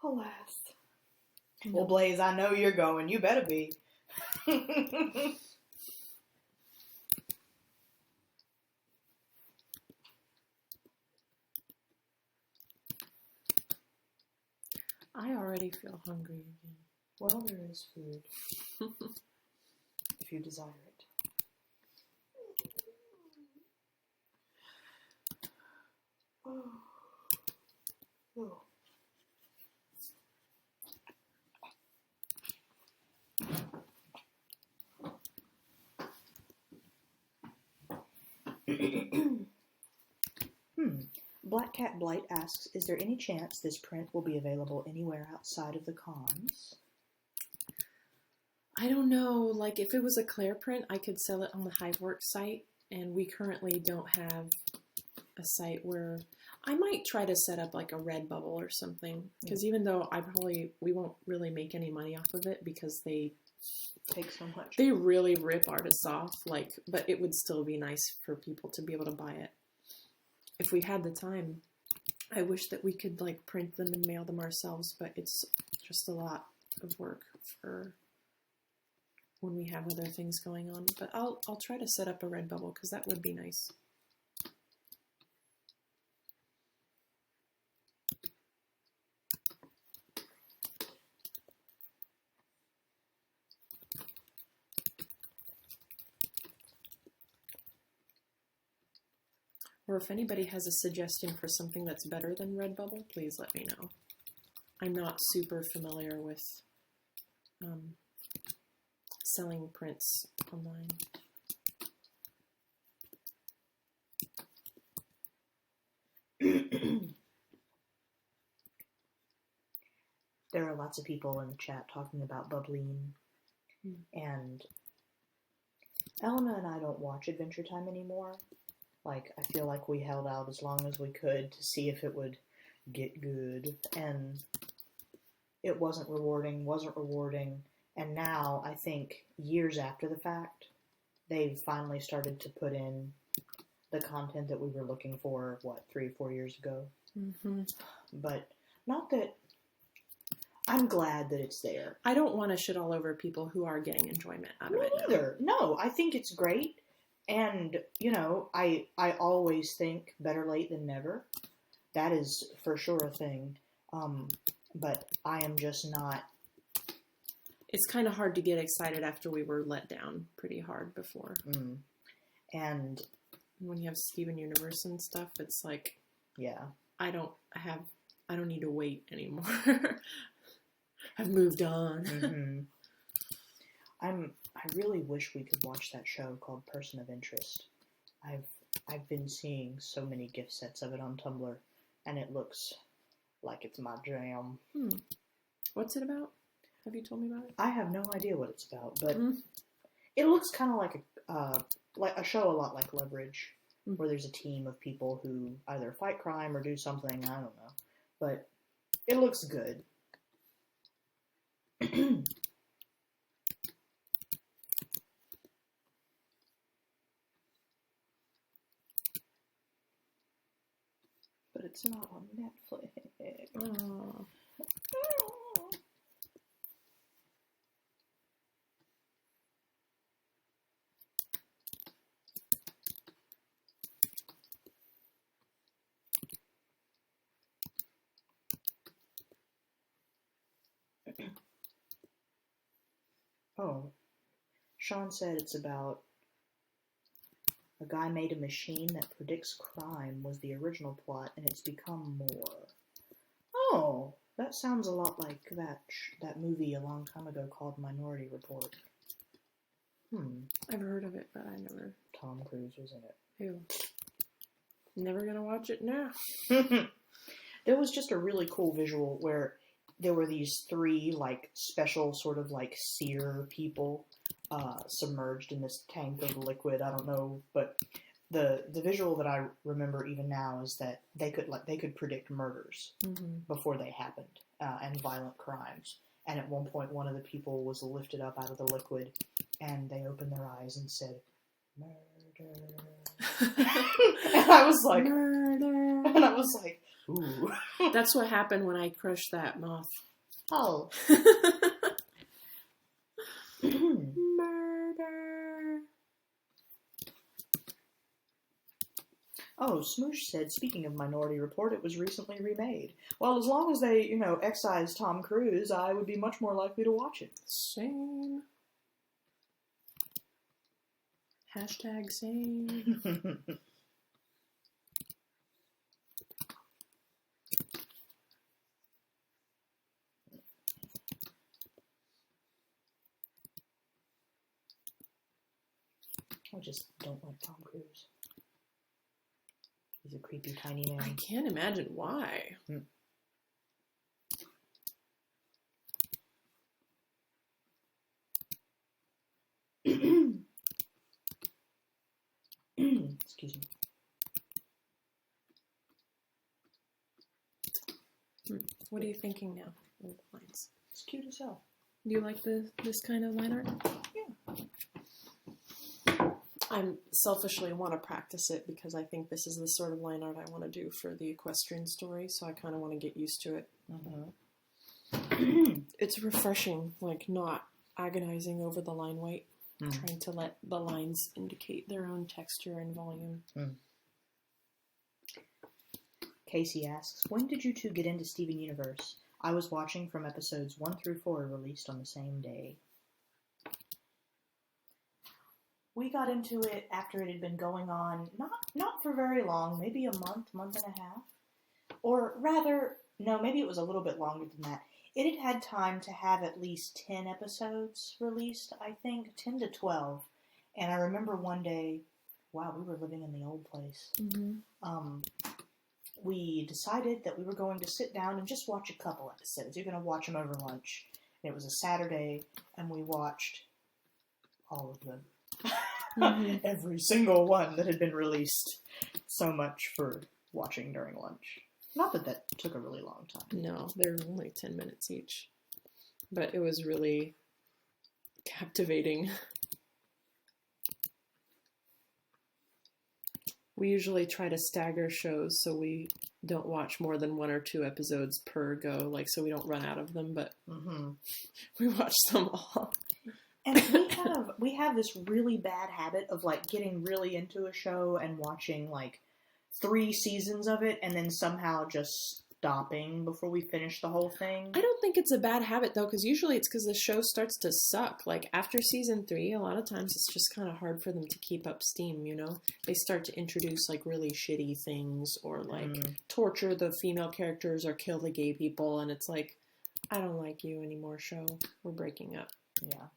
Alas. Well, Blaze, I know you're going. You better be. I already feel hungry again. Well, there is food. If you desire it. Oh. Oh. Black Cat Blight asks, is there any chance this print will be available anywhere outside of the cons? I don't know. Like, if it was a Claire print, I could sell it on the Hiveworks site, and we currently don't have a site where... I might try to set up like a Redbubble or something, because even though we won't really make any money off of it because they take so much. They really rip artists off, like, but it would still be nice for people to be able to buy it. If we had the time, I wish that we could like print them and mail them ourselves, but it's just a lot of work for when we have other things going on. But I'll try to set up a Redbubble because that would be nice. Or if anybody has a suggestion for something that's better than Redbubble, please let me know. I'm not super familiar with selling prints online. There are lots of people in the chat talking about Bubbleen, and Elena and I don't watch Adventure Time anymore. Like, I feel like we held out as long as we could to see if it would get good, and it wasn't rewarding, and now, I think, years after the fact, they've finally started to put in the content that we were looking for, 3 or 4 years ago? Mm-hmm. But, not that... I'm glad that it's there. I don't want to shit all over people who are getting enjoyment out of it. Neither. No, I think it's great. And, you know, I always think better late than never. That is for sure a thing. But I am just not... It's kind of hard to get excited after we were let down pretty hard before. And... when you have Steven Universe and stuff, it's like... Yeah. I don't need to wait anymore. I've moved on. I really wish we could watch that show called Person of Interest. I've been seeing so many gift sets of it on Tumblr, and it looks like it's my jam. What's it about? Have you told me about it? I have no idea what it's about, but it looks kind of like a show a lot like Leverage, where there's a team of people who either fight crime or do something, I don't know. But it looks good. But it's not on Netflix. Oh. Oh, Sean said it's about a guy made a machine that predicts crime was the original plot, and it's become more. Oh, that sounds a lot like that movie a long time ago called Minority Report. I've heard of it, but I never... Tom Cruise was in it. Ew. Never gonna watch it now. There was just a really cool visual where there were these 3, like, special sort of, like, seer people submerged in this tank of liquid. I don't know, but the visual that I remember even now is that they could predict murders before they happened, and violent crimes. And at one point, one of the people was lifted up out of the liquid, and they opened their eyes and said, "Murder." And I was like, "Murder." And I was like, ooh. That's what happened when I crushed that moth. Oh. Murder. Oh, Smoosh said, speaking of Minority Report, it was recently remade. Well, as long as they, excise Tom Cruise, I would be much more likely to watch it. Same. Hashtag same. I just don't like Tom Cruise. He's a creepy tiny man. I can't imagine why. Excuse me. What are you thinking now? Lines. It's cute as hell. Do you like this kind of line art? Yeah. I selfishly want to practice it because I think this is the sort of line art I want to do for the equestrian story, so I kind of want to get used to it. It's refreshing, like not agonizing over the line weight, trying to let the lines indicate their own texture and volume. Casey asks, when did you two get into Steven Universe? I was watching from episodes 1 through 4 released on the same day. We got into it after it had been going on, not for very long, maybe a month and a half. Or rather, no, maybe it was a little bit longer than that. It had time to have at least 10 episodes released, I think, 10 to 12. And I remember one day, wow, we were living in the old place. Mm-hmm. We decided that we were going to sit down and just watch a couple episodes. You're going to watch them over lunch. And it was a Saturday, and we watched all of them. Mm-hmm. Every single one that had been released. So much for watching during lunch. Not that that took a really long time. No, they were only 10 minutes each. But it was really captivating. We usually try to stagger shows so we don't watch more than 1 or 2 episodes per go, like so we don't run out of them, but we watch them all. And we have this really bad habit of like getting really into a show and watching like 3 seasons of it and then somehow just stopping before we finish the whole thing. I don't think it's a bad habit though, because usually it's because the show starts to suck. Like after season 3, a lot of times it's just kind of hard for them to keep up steam, you know? They start to introduce like really shitty things or like torture the female characters or kill the gay people, and it's like, I don't like you anymore, show. We're breaking up. Yeah.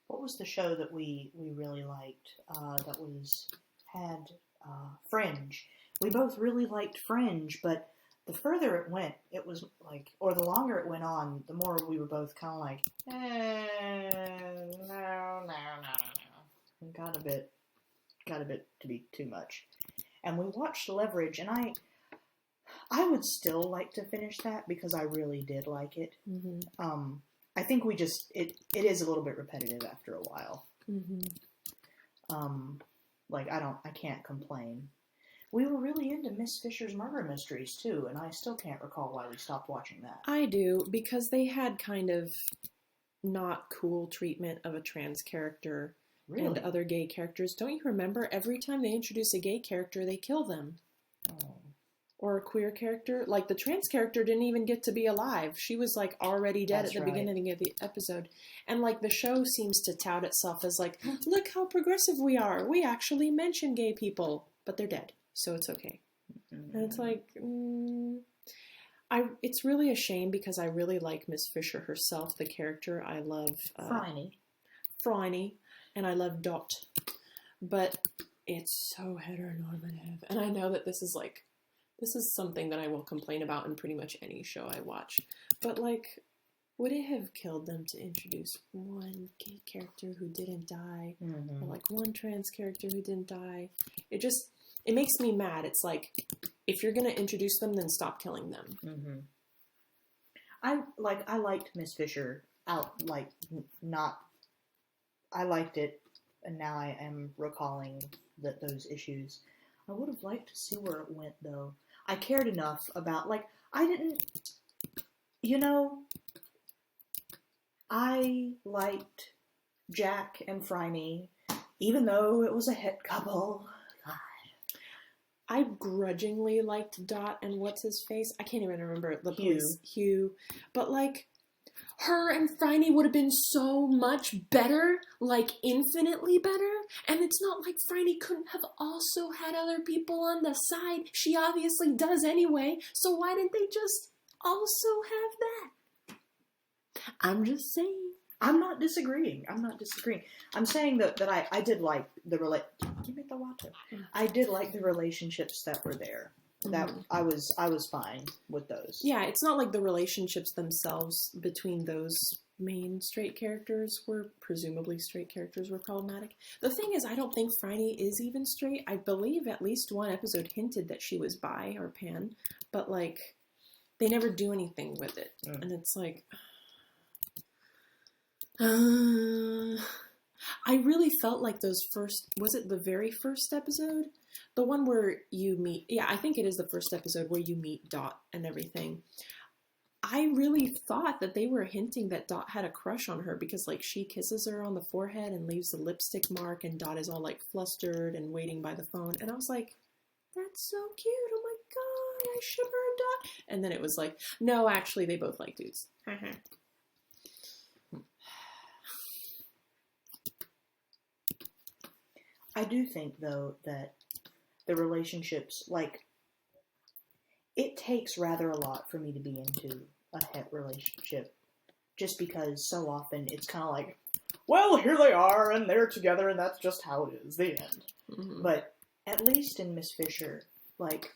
What was the show that we really liked had Fringe? We both really liked Fringe, but the further it went, it was like, or the longer it went on, the more we were both kind of like, no. It got a bit to be too much. And we watched Leverage, and I would still like to finish that because I really did like it. Mm-hmm. I think we just, it is a little bit repetitive after a while. Mm-hmm. I can't complain. We were really into Miss Fisher's Murder Mysteries, too, and I still can't recall why we stopped watching that. I do, because they had kind of not cool treatment of a trans character and other gay characters. Don't you remember? Every time they introduce a gay character, they kill them. Oh. Or a queer character. Like, the trans character didn't even get to be alive. She was, like, already dead at the beginning of the episode. And, like, the show seems to tout itself as, like, look how progressive we are. We actually mention gay people. But they're dead. So it's okay. Mm-hmm. And it's like, it's really a shame because I really like Miss Fisher herself, the character. I love Phryne, and I love Dot. But it's so heteronormative. And I know that this is something that I will complain about in pretty much any show I watch. But like, would it have killed them to introduce one gay character who didn't die? Mm-hmm. Or like one trans character who didn't die? It makes me mad. It's like, if you're going to introduce them, then stop killing them. Mm-hmm. I liked Miss Fisher. I liked it, and now I am recalling those issues. I would have liked to see where it went, though. I cared enough about, I liked Jack and Phryne, even though it was a hit couple. I grudgingly liked Dot and what's-his-face? I can't even remember the police. Hugh. But, like, her and Phryne would have been so much better, like, infinitely better. And it's not like Phryne couldn't have also had other people on the side. She obviously does anyway. So why didn't they just also have that? I'm just saying. I'm not disagreeing. I'm saying that I did like the Give me the water. I did like the relationships that were there. That I was fine with those. Yeah, it's not like the relationships themselves between those main straight characters presumably straight characters were problematic. The thing is, I don't think Phryne is even straight. I believe at least one episode hinted that she was bi or pan, but like they never do anything with it. And it's like I really felt like was it the very first episode? The one where you meet, I think it is the first episode where you meet Dot and everything. I really thought that they were hinting that Dot had a crush on her because, like, she kisses her on the forehead and leaves the lipstick mark, and Dot is all, like, flustered and waiting by the phone. And I was like, that's so cute. Oh my god, I ship her and Dot. And then it was like, no, actually, they both like dudes. I do think, though, that the relationships, like, it takes rather a lot for me to be into a het relationship, just because so often it's kind of like, well, here they are, and they're together, and that's just how it is, the end. Mm-hmm. But at least in Miss Fisher, like,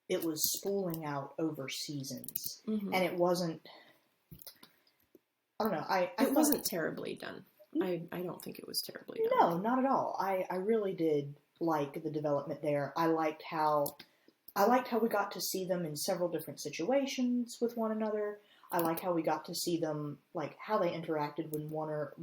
it was spooling out over seasons, mm-hmm. and it wasn't, I don't know, it wasn't terribly done. I don't think it was terribly done. No, not at all. I really did like the development there. I liked how we got to see them in several different situations with one another. I like how we got to see them, like, how they interacted when one or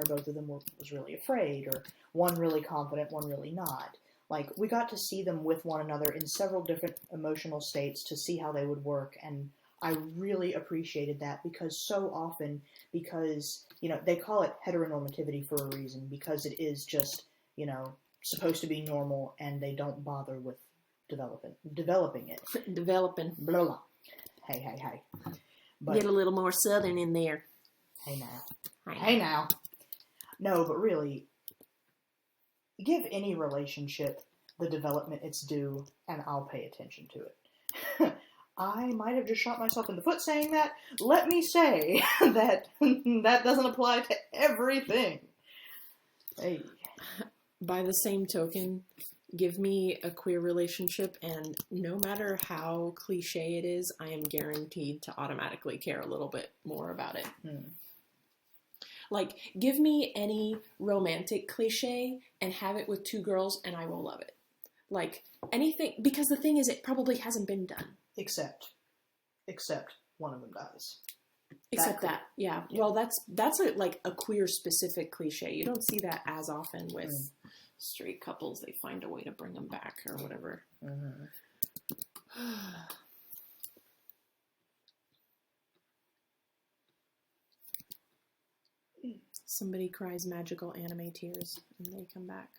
both of them was really afraid, or one really confident, one really not. Like, we got to see them with one another in several different emotional states to see how they would work, and I really appreciated that, because so often, you know, they call it heteronormativity for a reason, because it is just, you know, supposed to be normal, and they don't bother with developing it. Developing. Blah, blah. Hey. But, get a little more southern in there. Hey now. No, but really, give any relationship the development it's due, and I'll pay attention to it. I might have just shot myself in the foot saying that. Let me say that that doesn't apply to everything. Hey. By the same token, give me a queer relationship, and no matter how cliche it is, I am guaranteed to automatically care a little bit more about it. Like, give me any romantic cliche and have it with two girls, and I will love it. Like, anything, because the thing is, it probably hasn't been done. Except one of them dies. Except that, yeah. Well, that's a queer specific cliche. You don't see that as often with straight couples. They find a way to bring them back or whatever. Mm-hmm. Somebody cries magical anime tears and they come back.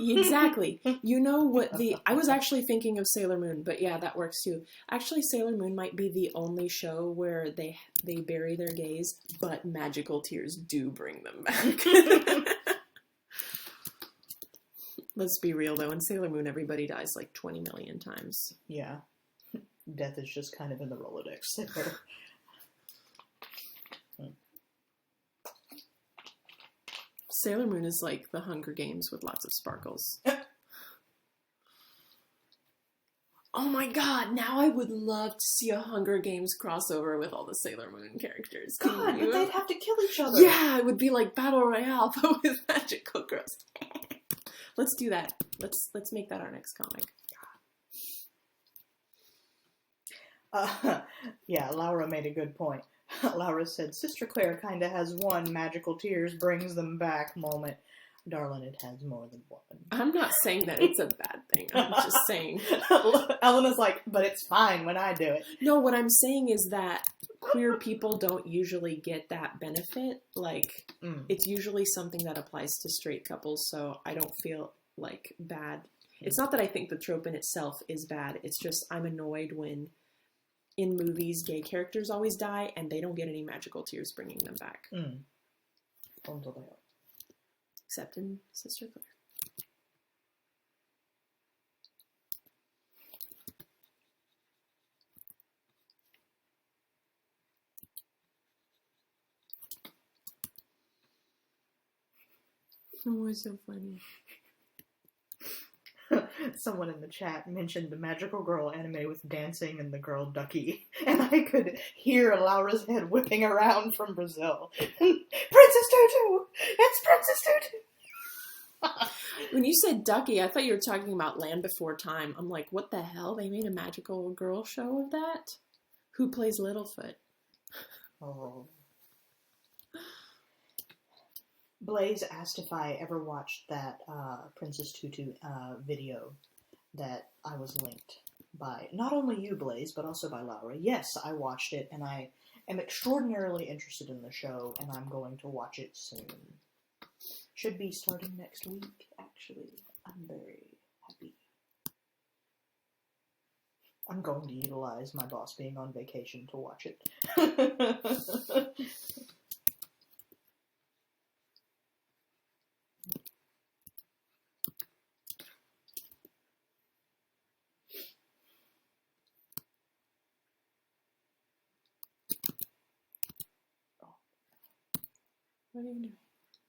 Exactly. You know what I was actually thinking of Sailor Moon, but yeah, that works too. Actually, Sailor Moon might be the only show where they bury their gays, but magical tears do bring them back. Let's be real though, in Sailor Moon everybody dies like 20 million times. Yeah. Death is just kind of in the Rolodex there. Sailor Moon is like the Hunger Games with lots of sparkles. Oh my god, now I would love to see a Hunger Games crossover with all the Sailor Moon characters. God, but they'd have to kill each other. Yeah, it would be like Battle Royale, but with magical girls. Let's do that. Let's make that our next comic. Yeah, Laura made a good point. Laura said, Sister Claire kinda has one magical tears brings them back moment. Darling, it has more than one. I'm not saying that it's a bad thing. I'm just saying. Elena's like, but it's fine when I do it. No, what I'm saying is that queer people don't usually get that benefit. Like, it's usually something that applies to straight couples, so I don't feel, like, bad. It's not that I think the trope in itself is bad. It's just I'm annoyed when in movies, gay characters always die, and they don't get any magical tears bringing them back. Until they are. Except in Sister Claire. Oh, it's so funny. Someone in the chat mentioned the magical girl anime with dancing and the girl Ducky, and I could hear Laura's head whipping around from Brazil. Princess Tutu! It's Princess Tutu! When you said Ducky, I thought you were talking about Land Before Time. I'm like, what the hell? They made a magical girl show of that? Who plays Littlefoot? Oh. Blaze asked if I ever watched that Princess Tutu video that I was linked by not only you, Blaze, but also by Laura. Yes, I watched it, and I am extraordinarily interested in the show, and I'm going to watch it soon. Should be starting next week, actually. I'm very happy. I'm going to utilize my boss being on vacation to watch it. What are you doing?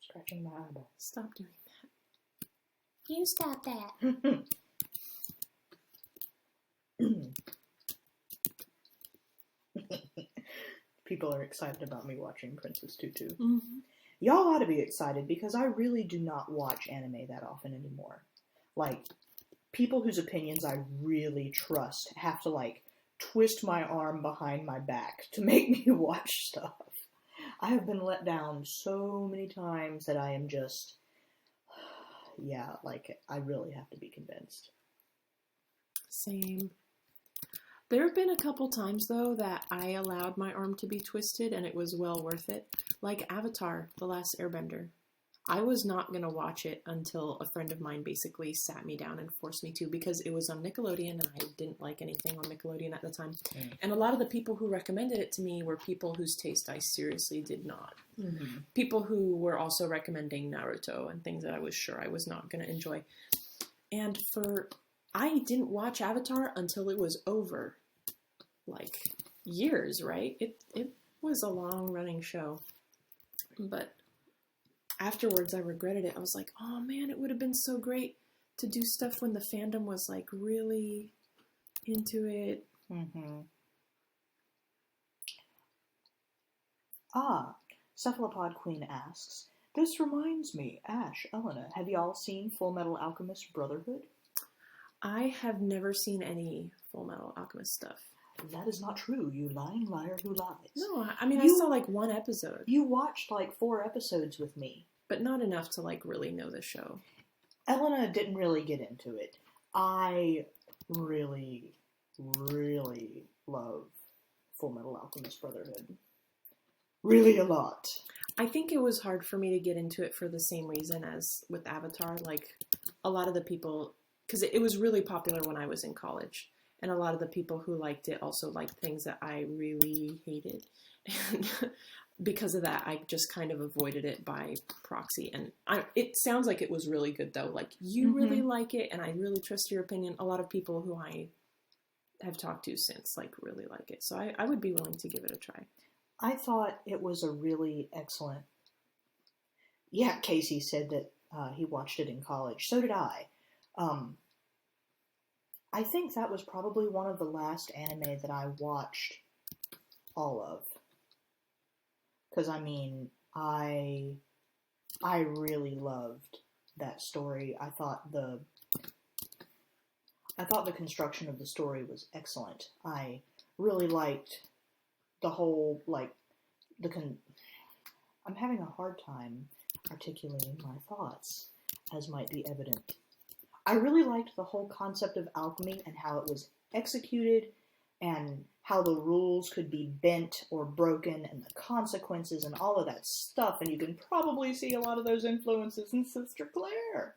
Scratching my eyeball. Stop doing that. You stop that. People are excited about me watching Princess Tutu. Mm-hmm. Y'all ought to be excited because I really do not watch anime that often anymore. Like, people whose opinions I really trust have to, like, twist my arm behind my back to make me watch stuff. I have been let down so many times that I am just, yeah, like, I really have to be convinced. Same. There have been a couple times, though, that I allowed my arm to be twisted, and it was well worth it. Like Avatar, The Last Airbender. I was not going to watch it until a friend of mine basically sat me down and forced me to, because it was on Nickelodeon, and I didn't like anything on Nickelodeon at the time. Mm. And a lot of the people who recommended it to me were people whose taste I seriously did not. Mm-hmm. People who were also recommending Naruto and things that I was sure I was not going to enjoy. And I didn't watch Avatar until it was over. Like, years, right? It was a long-running show. But afterwards, I regretted it. I was like, oh man, it would have been so great to do stuff when the fandom was, like, really into it. Mm-hmm. Cephalopod Queen asks, this reminds me, Ash, Elena, have y'all seen Full Metal Alchemist Brotherhood? I have never seen any Full Metal Alchemist stuff. That is not true, you lying liar who lies. No, I mean, I saw, like, one episode. You watched, like, 4 episodes with me. But not enough to, like, really know the show. Elena didn't really get into it. I really, really love Full Metal Alchemist Brotherhood. Really a lot. I think it was hard for me to get into it for the same reason as with Avatar. Like, a lot of the people, because it was really popular when I was in college, and a lot of the people who liked it also liked things that I really hated. And because of that, I just kind of avoided it by proxy. And it sounds like it was really good, though. Like, you really like it, and I really trust your opinion. A lot of people who I have talked to since, like, really like it. So I would be willing to give it a try. I thought it was a really excellent... Yeah, Casey said that he watched it in college. So did I. I think that was probably one of the last anime that I watched all of. Because, I mean, I really loved that story. I thought the construction of the story was excellent. I really liked the whole, like, I'm having a hard time articulating my thoughts, as might be evident. I really liked the whole concept of alchemy and how it was executed, and how the rules could be bent or broken, and the consequences and all of that stuff, and you can probably see a lot of those influences in Sister Claire,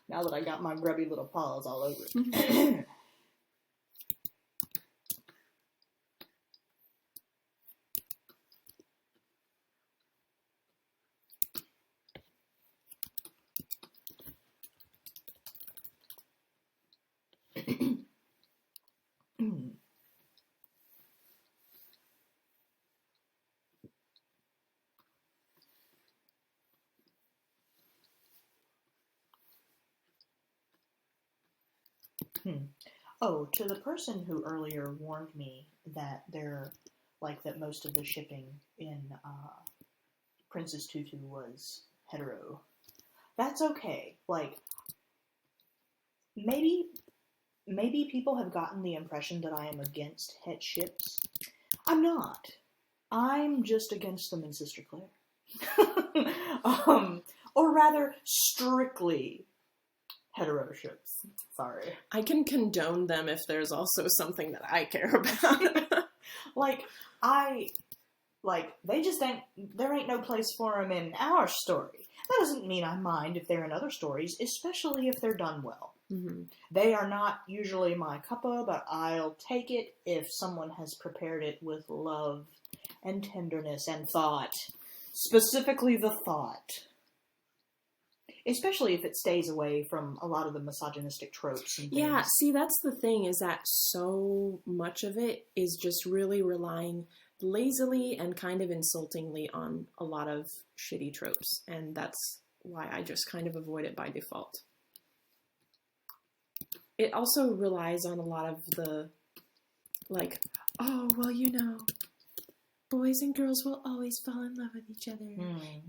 now that I got my grubby little paws all over it. Oh, to the person who earlier warned me that that most of the shipping in Princess Tutu was hetero. That's okay. Like, maybe people have gotten the impression that I am against het ships. I'm not. I'm just against them in Sister Claire. Or rather, strictly hetero ships. Sorry. I can condone them if there's also something that I care about. There ain't no place for them in our story. That doesn't mean I mind if they're in other stories, especially if they're done well. Mm-hmm. They are not usually my cuppa, but I'll take it if someone has prepared it with love and tenderness and thought. Specifically the thought. Especially if it stays away from a lot of the misogynistic tropes and things. Yeah, see, that's the thing, is that so much of it is just really relying lazily and kind of insultingly on a lot of shitty tropes. And that's why I just kind of avoid it by default. It also relies on a lot of the, like, oh, well, you know, boys and girls will always fall in love with each other.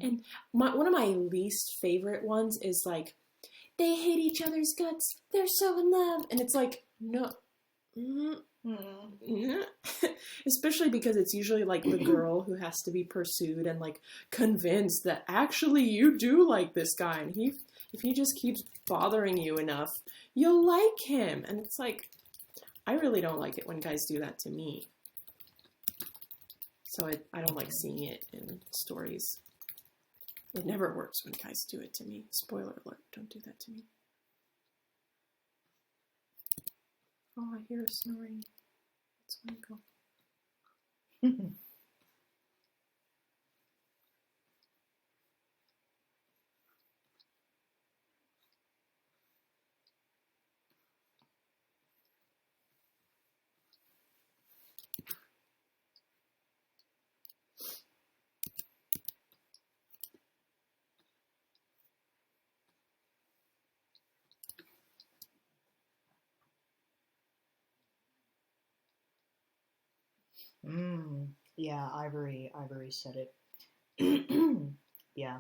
And one of my least favorite ones is like, they hate each other's guts, they're so in love. And it's like, no. Especially because it's usually like the girl who has to be pursued and like convinced that actually you do like this guy, and if he just keeps bothering you enough, you'll like him. And it's like, I really don't like it when guys do that to me. So I don't like seeing it in stories. It never works when guys do it to me. Spoiler alert, don't do that to me. Oh, I hear a snoring. It's Michael. Yeah, Ivory said it. Yeah.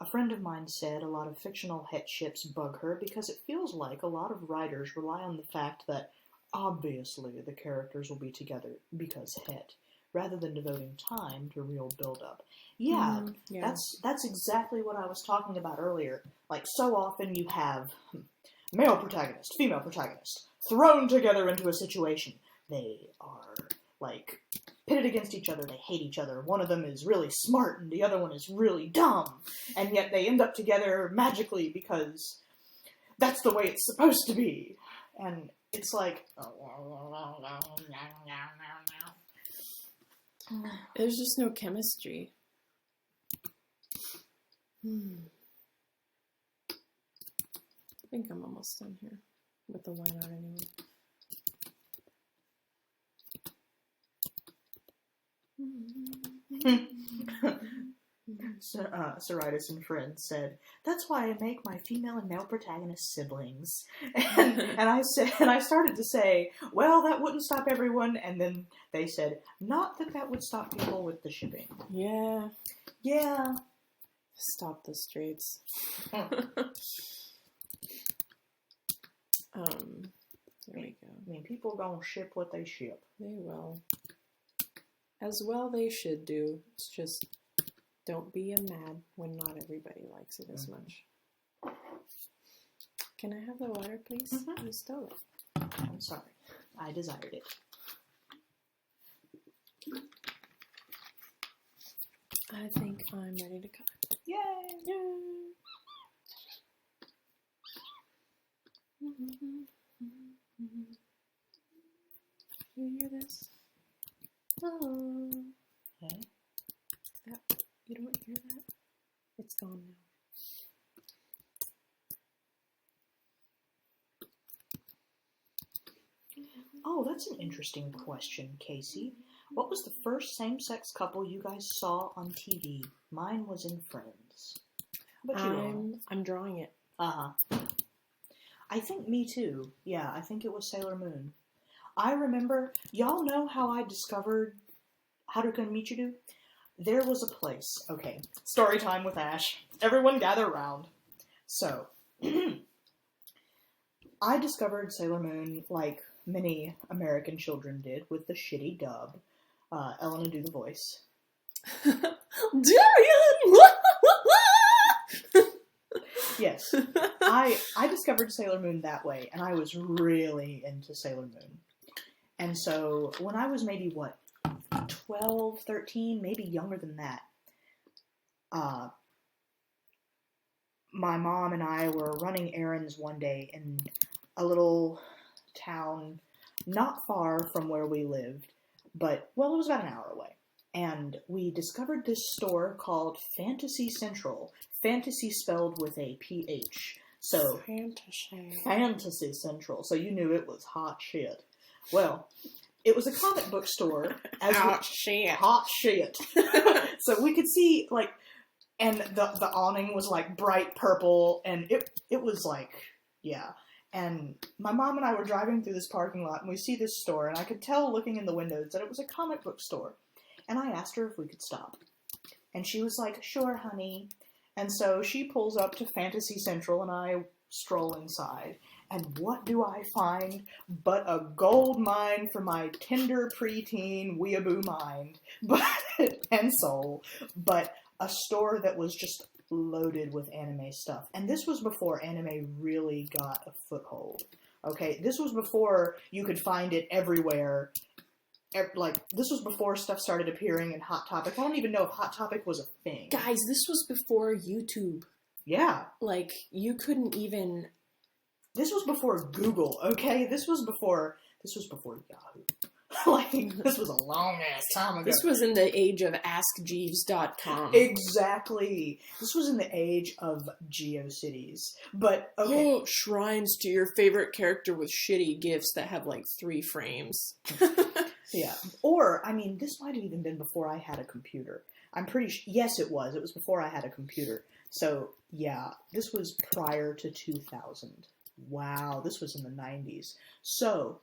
A friend of mine said a lot of fictional het ships bug her because it feels like a lot of writers rely on the fact that obviously the characters will be together because het, rather than devoting time to real build-up. Yeah, that's exactly what I was talking about earlier. Like, so often you have male protagonist, female protagonist, thrown together into a situation. They are, like, pitted against each other, they hate each other. One of them is really smart and the other one is really dumb. And yet they end up together magically because that's the way it's supposed to be. And it's like... There's just no chemistry. I think I'm almost done here with the line art anyway. Soritis and Friends said, "That's why I make my female and male protagonist siblings." And I started to say, well, that wouldn't stop everyone. And then they said, not that would stop people with the shipping. Yeah. Yeah. Stop the streets. There we go. I mean, people gonna ship what they ship. They will. As well they should do. It's just, don't be mad when not everybody likes it as much. Can I have the water, please? You stole it. I'm sorry. I desired it. I think I'm ready to color. Yay! Yay! You hear this? Oh. Okay. You don't hear that? It's gone now. Oh, that's an interesting question, Casey. What was the first same-sex couple you guys saw on TV? Mine was in Friends. How about you? I'm drawing it. I think me too. Yeah, I think it was Sailor Moon. I remember, y'all know how I discovered Haruka and Michiru? There was a place. Okay, story time with Ash. Everyone gather around. So, I discovered Sailor Moon like many American children did with the shitty dub. Elena, do the voice. Darian! Yes. I discovered Sailor Moon that way, and I was really into Sailor Moon. And so, when I was maybe, 12, 13, maybe younger than that, my mom and I were running errands one day in a little town not far from where we lived, but, well, it was about an hour away. And we discovered this store called Fantasy Central. Fantasy spelled with a PH. So, Fantasy Central. So you knew it was hot shit. Well, it was a comic book store. Hot shit. Hot shit. So we could see, like, and the awning was, like, bright purple, and it was, like, yeah. And my mom and I were driving through this parking lot, and we see this store, and I could tell looking in the windows that it was a comic book store. And I asked her if we could stop. And she was like, sure, honey. And so she pulls up to Fantasy Central, and I stroll inside. And what do I find but a gold mine for my tender preteen weeaboo mind and soul. But a store that was just loaded with anime stuff. And this was before anime really got a foothold. Okay? This was before you could find it everywhere. Like, this was before stuff started appearing in Hot Topic. I don't even know if Hot Topic was a thing. Guys, this was before YouTube. Yeah. Like, you couldn't even... This was before Google, okay? This was before Yahoo. Like, this was a long-ass time ago. This was in the age of AskJeeves.com. Exactly. This was in the age of GeoCities. But, okay. Oh, shrines to your favorite character with shitty gifs that have, like, 3 frames. Yeah. Or, I mean, this might have even been before I had a computer. I'm pretty sure. Yes, it was. It was before I had a computer. So, yeah, this was prior to 2000. Wow, this was in the 90s. So,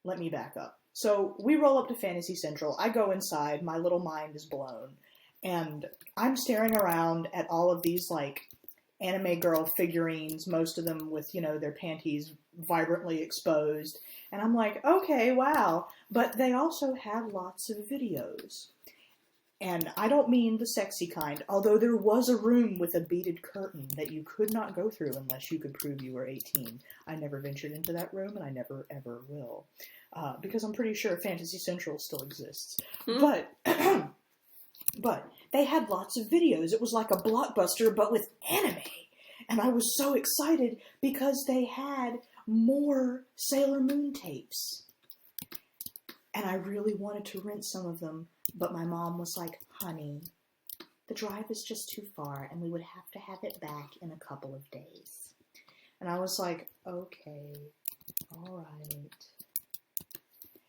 let me back up. So, we roll up to Fantasy Central. I go inside. My little mind is blown. And I'm staring around at all of these, like, anime girl figurines, most of them with, you know, their panties vibrantly exposed. And I'm like, okay, wow. But they also had lots of videos. And I don't mean the sexy kind, although there was a room with a beaded curtain that you could not go through unless you could prove you were 18. I never ventured into that room, and I never, ever will. Because I'm pretty sure Fantasy Central still exists. But they had lots of videos. It was like a Blockbuster, but with anime. And I was so excited because they had more Sailor Moon tapes. And I really wanted to rent some of them, but my mom was like, honey, the drive is just too far, and we would have to have it back in a couple of days. And I was like, okay, all right.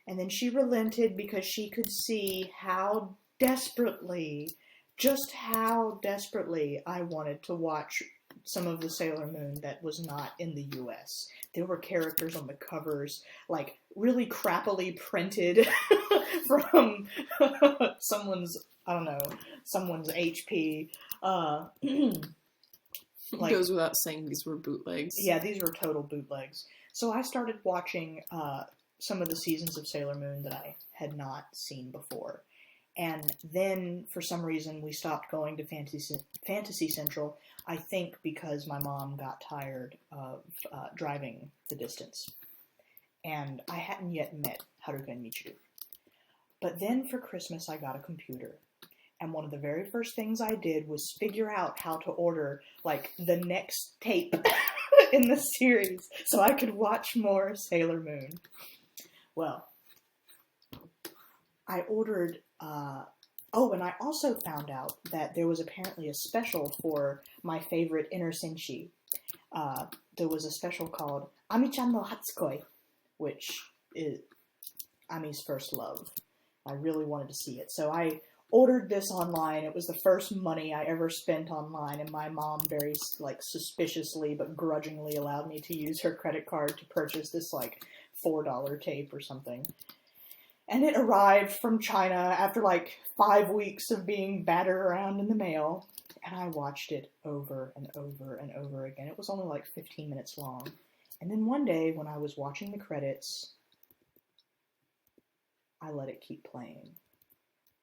And then she relented because she could see how desperately, just how desperately I wanted to watch some of the Sailor Moon that was not in the U.S. There were characters on the covers, like, really crappily printed from someone's HP. Like, goes without saying these were bootlegs. Yeah, these were total bootlegs. So I started watching some of the seasons of Sailor Moon that I had not seen before. And then, for some reason, we stopped going to Fantasy Central, I think because my mom got tired of driving the distance. And I hadn't yet met Haruka and Michiru. But then, for Christmas, I got a computer. And one of the very first things I did was figure out how to order, like, the next tape in the series so I could watch more Sailor Moon. Well, I ordered... and I also found out that there was apparently a special for my favorite Inner Senshi. There was a special called Ami-chan no Hatsukoi, which is Ami's first love. I really wanted to see it. So I ordered this online. It was the first money I ever spent online, and my mom very, like, suspiciously but grudgingly allowed me to use her credit card to purchase this, like, $4 tape or something. And it arrived from China after, like, 5 weeks of being battered around in the mail. And I watched it over and over and over again. It was only, like, 15 minutes long. And then one day, when I was watching the credits, I let it keep playing.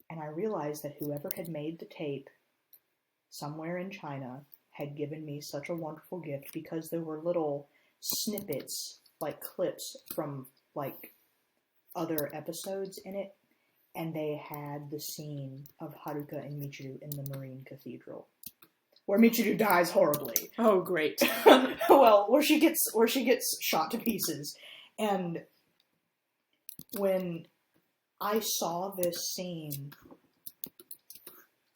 And I realized that whoever had made the tape, somewhere in China, had given me such a wonderful gift because there were little snippets, like clips from, like, other episodes in it, and they had the scene of Haruka and Michiru in the Marine Cathedral. where Michiru dies horribly. Oh, great. Well, where she gets shot to pieces. And when I saw this scene,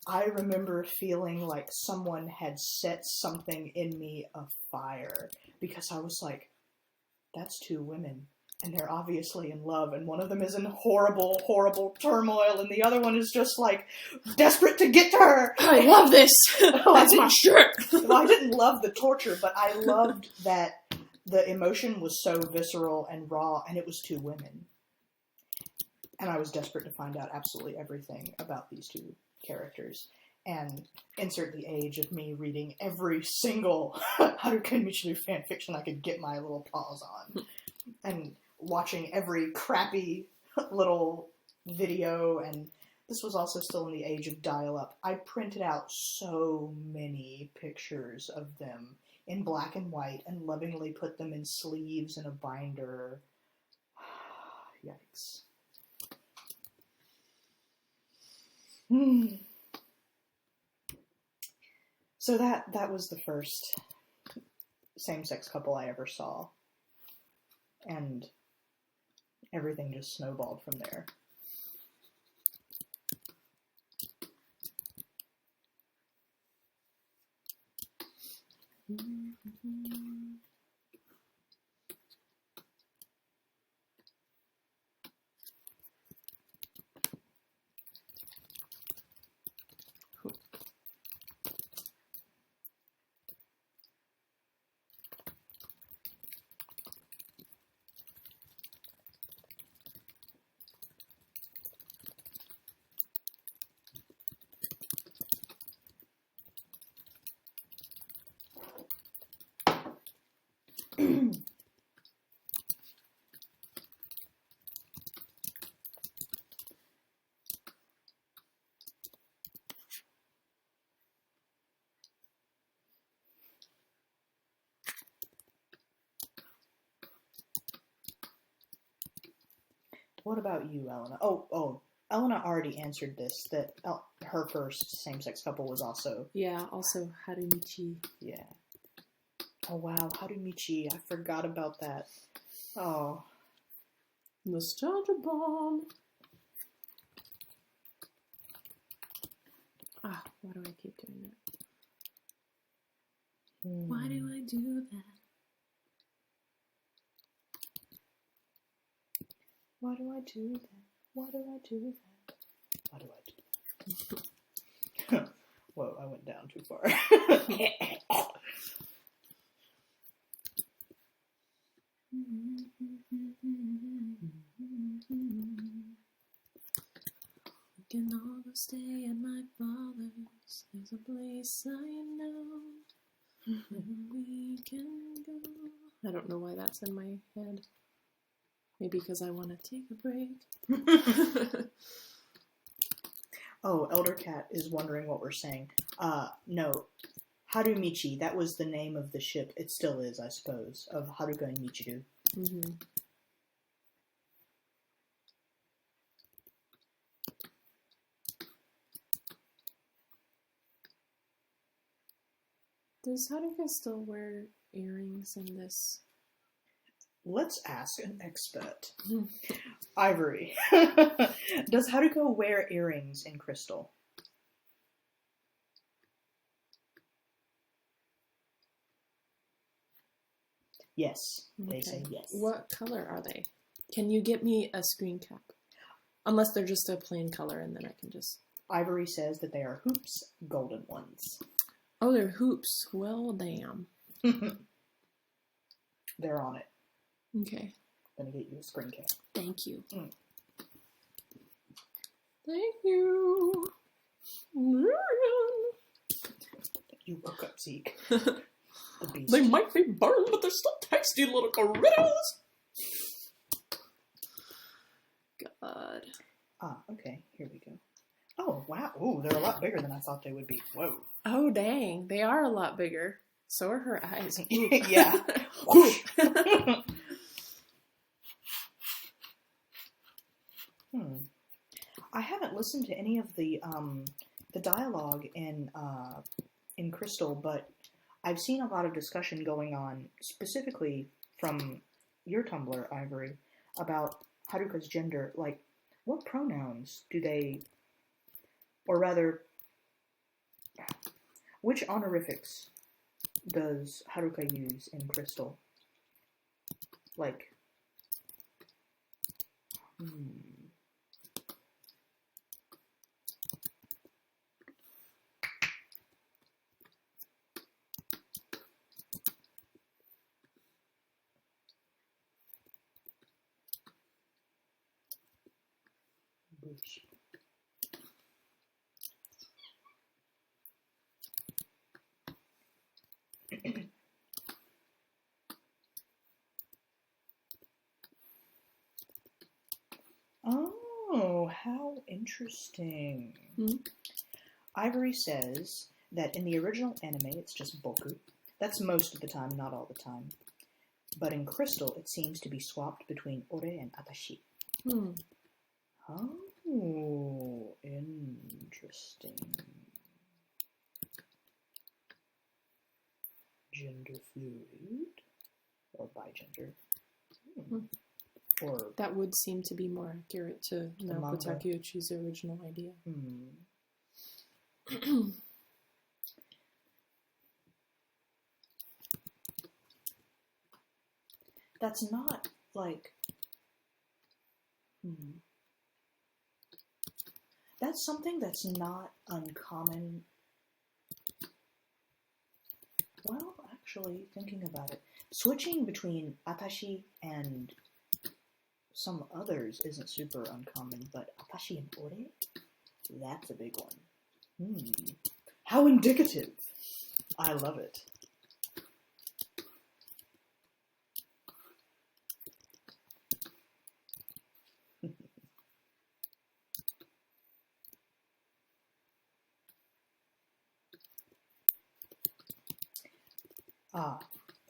I remember feeling like someone had set something in me afire, because I was like, that's two women, and they're obviously in love, and one of them is in horrible, horrible turmoil, and the other one is just, like, desperate to get to her. I love this. That's my shirt. Well, I didn't love the torture, but I loved that the emotion was so visceral and raw, and it was two women. And I was desperate to find out absolutely everything about these two characters. And insert the age of me reading every single Haruka Michiru fanfiction I could get my little paws on. And watching every crappy little video. And this was also still in the age of dial-up. I printed out so many pictures of them in black and white and lovingly put them in sleeves in a binder. Yikes. So that was the first same-sex couple I ever saw. And everything just snowballed from there. What about you, Elena? Oh, Elena already answered this, that her first same-sex couple was also... Yeah, also Harumichi. Yeah. Oh, wow, Harumichi. I forgot about that. Oh. Nostalgia bomb. Ah, why do I keep doing that? Why do I do that? Why do I do that? Why do I do that? Why do I do that? Whoa, I went down too far. We can all go stay at my father's. There's a place I know where we can go. I don't know why that's in my head. Maybe because I want to take a break. Oh, Elder Cat is wondering what we're saying. No. Harumichi, that was the name of the ship. It still is, I suppose, of Haruka and Michiru. Mm-hmm. Does Haruka still wear earrings in this? Let's ask an expert. Ivory. Does Haruka wear earrings in Crystal? Yes. They say yes. What color are they? Can you get me a screen cap? Unless they're just a plain color, and then I can just... Ivory says that they are hoops, golden ones. Oh, they're hoops. Well, damn. They're on it. Okay. I'm gonna get you a screen cap. Thank you. Thank you. You woke up, Zeke. The beast. They might be burned, but they're still tasty little Doritos. God. Okay. Here we go. Oh, wow. Ooh, they're a lot bigger than I thought they would be. Whoa. Oh, dang. They are a lot bigger. So are her eyes. Yeah. I haven't listened to any of the dialogue in in Crystal, but I've seen a lot of discussion going on, specifically from your Tumblr, Ivory, about Haruka's gender. Like, what pronouns do they, or rather, which honorifics does Haruka use in Crystal? Like, oh, how interesting. Ivory says that in the original anime it's just boku. That's most of the time, not all the time. But in Crystal it seems to be swapped between ore and atashi. Oh, interesting. Gender fluid? Or bigender? Or that would seem to be more accurate to Naoko Takeuchi's original idea. That's not, like... That's something that's not uncommon. Well, actually, thinking about it, switching between atashi and some others isn't super uncommon, but atashi and ore? That's a big one. How indicative! I love it.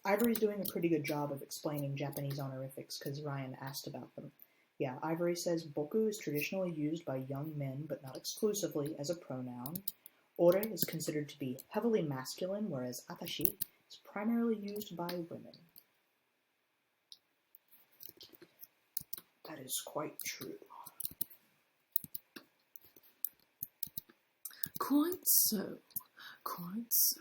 Ivory's doing a pretty good job of explaining Japanese honorifics because Ryan asked about them. Yeah, Ivory says boku is traditionally used by young men, but not exclusively, as a pronoun. Ore is considered to be heavily masculine, whereas atashi is primarily used by women. That is quite true. Quite so. Quite so.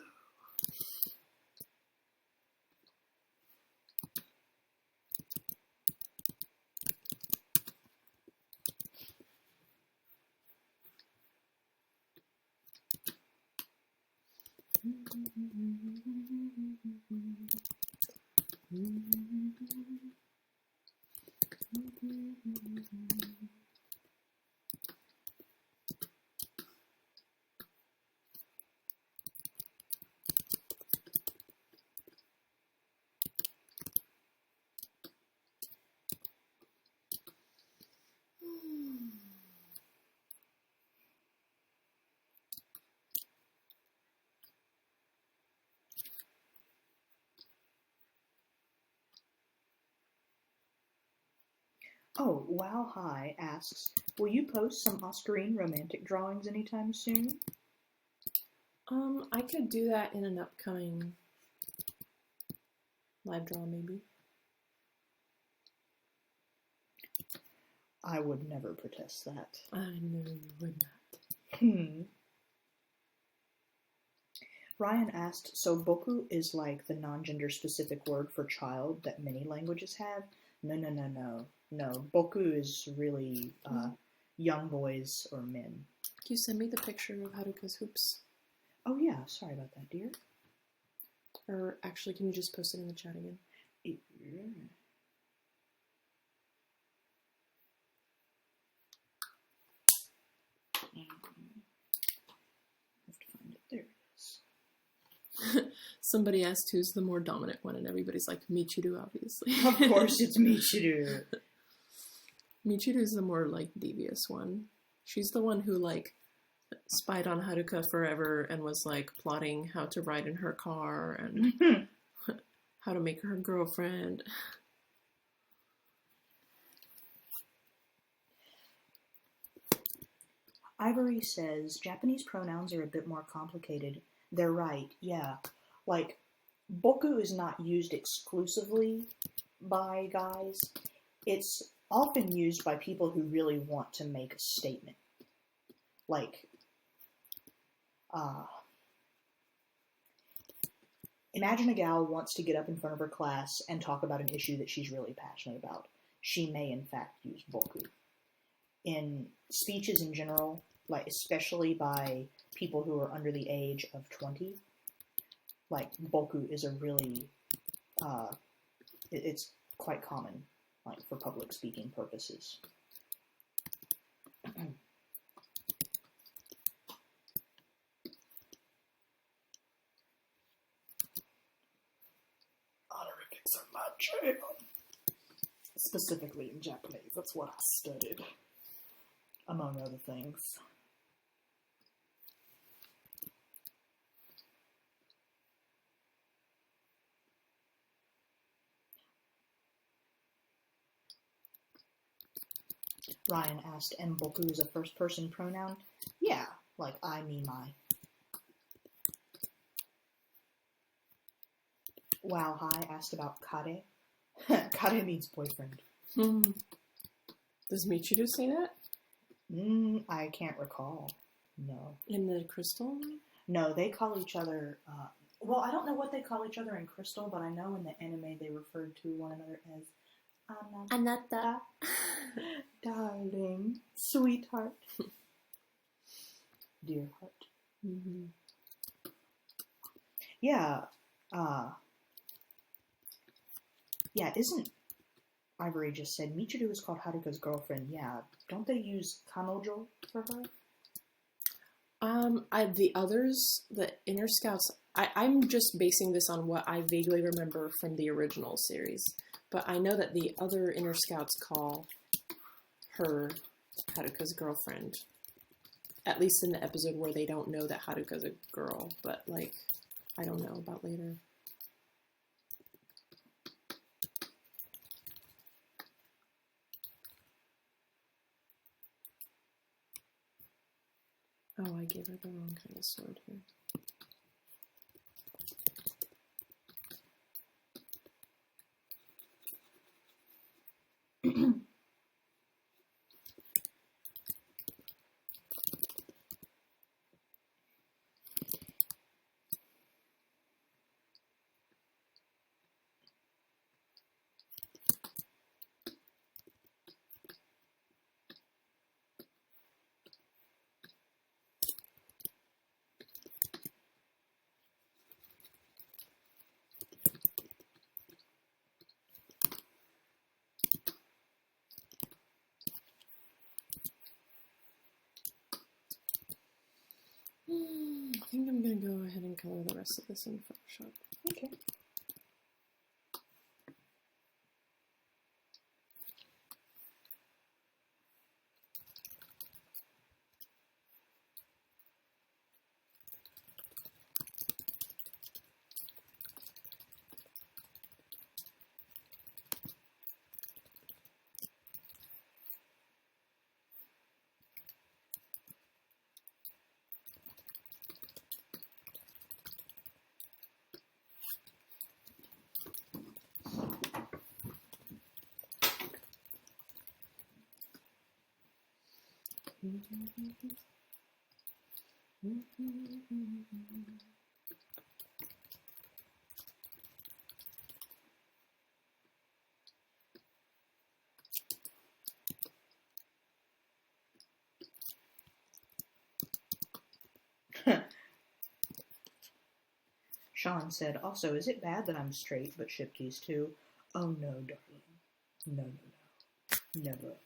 Oh, Wow High asks, will you post some Oscarine romantic drawings anytime soon? I could do that in an upcoming live draw, maybe. I would never protest that. I know you would not. Ryan asked, so boku is like the non-gender specific word for child that many languages have? No, boku is really young boys or men. Can you send me the picture of Haruka's hoops? Oh yeah, sorry about that, dear. Or actually, can you just post it in the chat again? Yeah. Have to find it. There it is. Somebody asked who's the more dominant one, and everybody's like, Michiru, obviously. Of course it's Michiru. Michiru's the more, like, devious one. She's the one who, like, spied on Haruka forever and was, like, plotting how to ride in her car and how to make her girlfriend. Ivory says, Japanese pronouns are a bit more complicated They're right, yeah. Like, boku is not used exclusively by guys. It's often used by people who really want to make a statement. Like, imagine a gal wants to get up in front of her class and talk about an issue that she's really passionate about. She may, in fact, use boku. In speeches in general, like especially by people who are under the age of 20, like boku is a really, it's quite common, like for public speaking purposes. Honorifics are my jam. Specifically in Japanese, that's what I studied, among other things. Ryan asked, "And boku is a first-person pronoun?" Yeah, like I, me, my. Wow, Hi asked about kare. Kare means boyfriend. Does Michiru say that? I can't recall. No. In the crystal? No, they call each other, well, I don't know what they call each other in Crystal, but I know in the anime they referred to one another as Anata. Darling, sweetheart, dear heart. Mm-hmm. Yeah, isn't Ivory just said Michiru is called Haruka's girlfriend? Yeah, don't they use kanojo for her? The others, the Inner Scouts, I'm just basing this on what I vaguely remember from the original series. But I know that the other Inner Scouts call her Haruka's girlfriend. At least in the episode where they don't know that Haruka's a girl. But, like, I don't know about later. Oh, I gave her the wrong kind of sword here. I think I'm going to go ahead and color the rest of this in Photoshop. Okay. Sean said, "Also, is it bad that I'm straight but ship these two?" Oh no, darling. No, no, no. Never.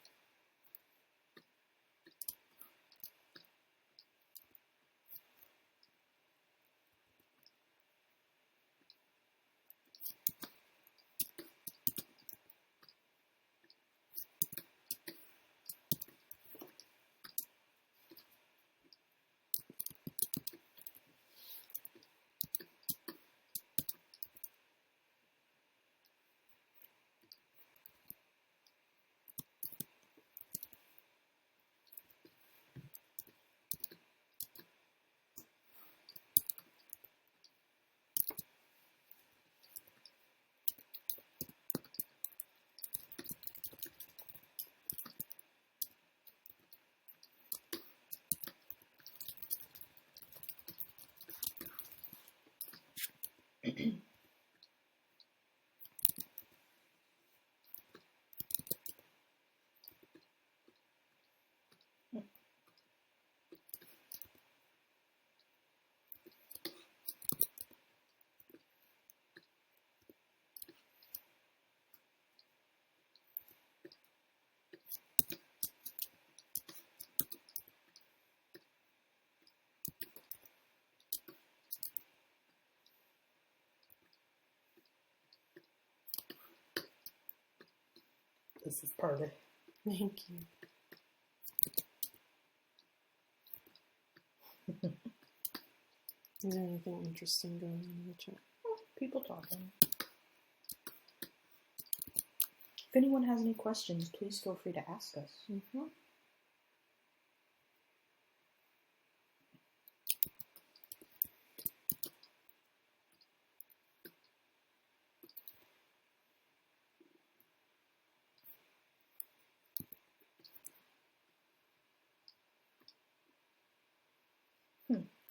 This is perfect. Thank you. Is there anything interesting going on in the chat? People talking. If anyone has any questions, please feel free to ask us. Mm-hmm.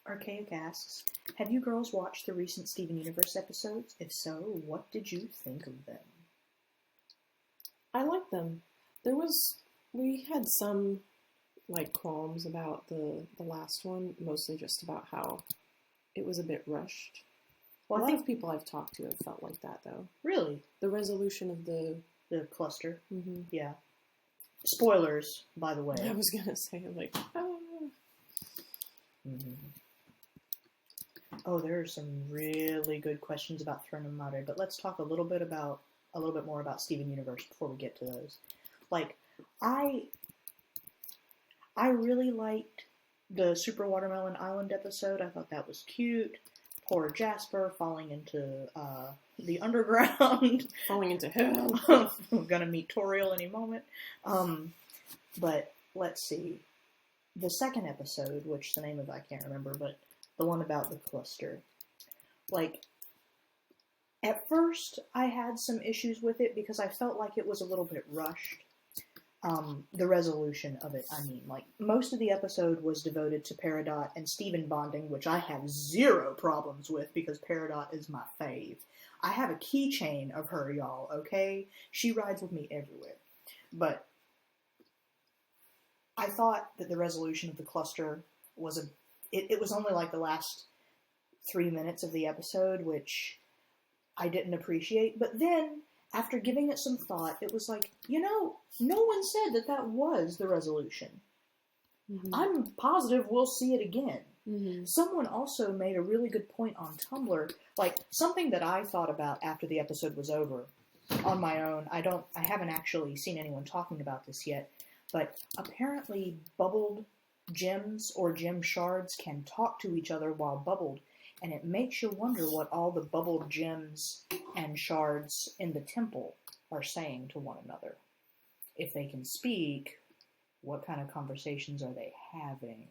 Archaic asks, have you girls watched the recent Steven Universe episodes? If so, what did you think of them? I like them. We had some, like, qualms about the last one, mostly just about how it was a bit rushed. Well, a lot of people I've talked to have felt like that, though. Really? The resolution of the cluster? Mm-hmm. Yeah. Spoilers, by the way. I was gonna say, like, Mm-hmm. Oh, there are some really good questions about Throne of Mare, but let's talk a little bit more about Steven Universe before we get to those. Like, I really liked the Super Watermelon Island episode. I thought that was cute. Poor Jasper falling into the underground. Falling into hell. We're gonna meet Toriel any moment. But let's see. The second episode, which the name of I can't remember, but the one about the cluster. Like, at first I had some issues with it because I felt like it was a little bit rushed. The resolution of it, I mean. Like, most of the episode was devoted to Peridot and Steven bonding, which I have zero problems with because Peridot is my fave. I have a keychain of her, y'all, okay? She rides with me everywhere. But I thought that the resolution of the cluster was it was only like the last 3 minutes of the episode, which I didn't appreciate. But then, after giving it some thought, it was like, no one said that was the resolution. Mm-hmm. I'm positive we'll see it again. Mm-hmm. Someone also made a really good point on Tumblr, like something that I thought about after the episode was over on my own. I haven't actually seen anyone talking about this yet, but apparently bubbled gems or gem shards can talk to each other while bubbled, and it makes you wonder what all the bubbled gems and shards in the temple are saying to one another. If they can speak, what kind of conversations are they having?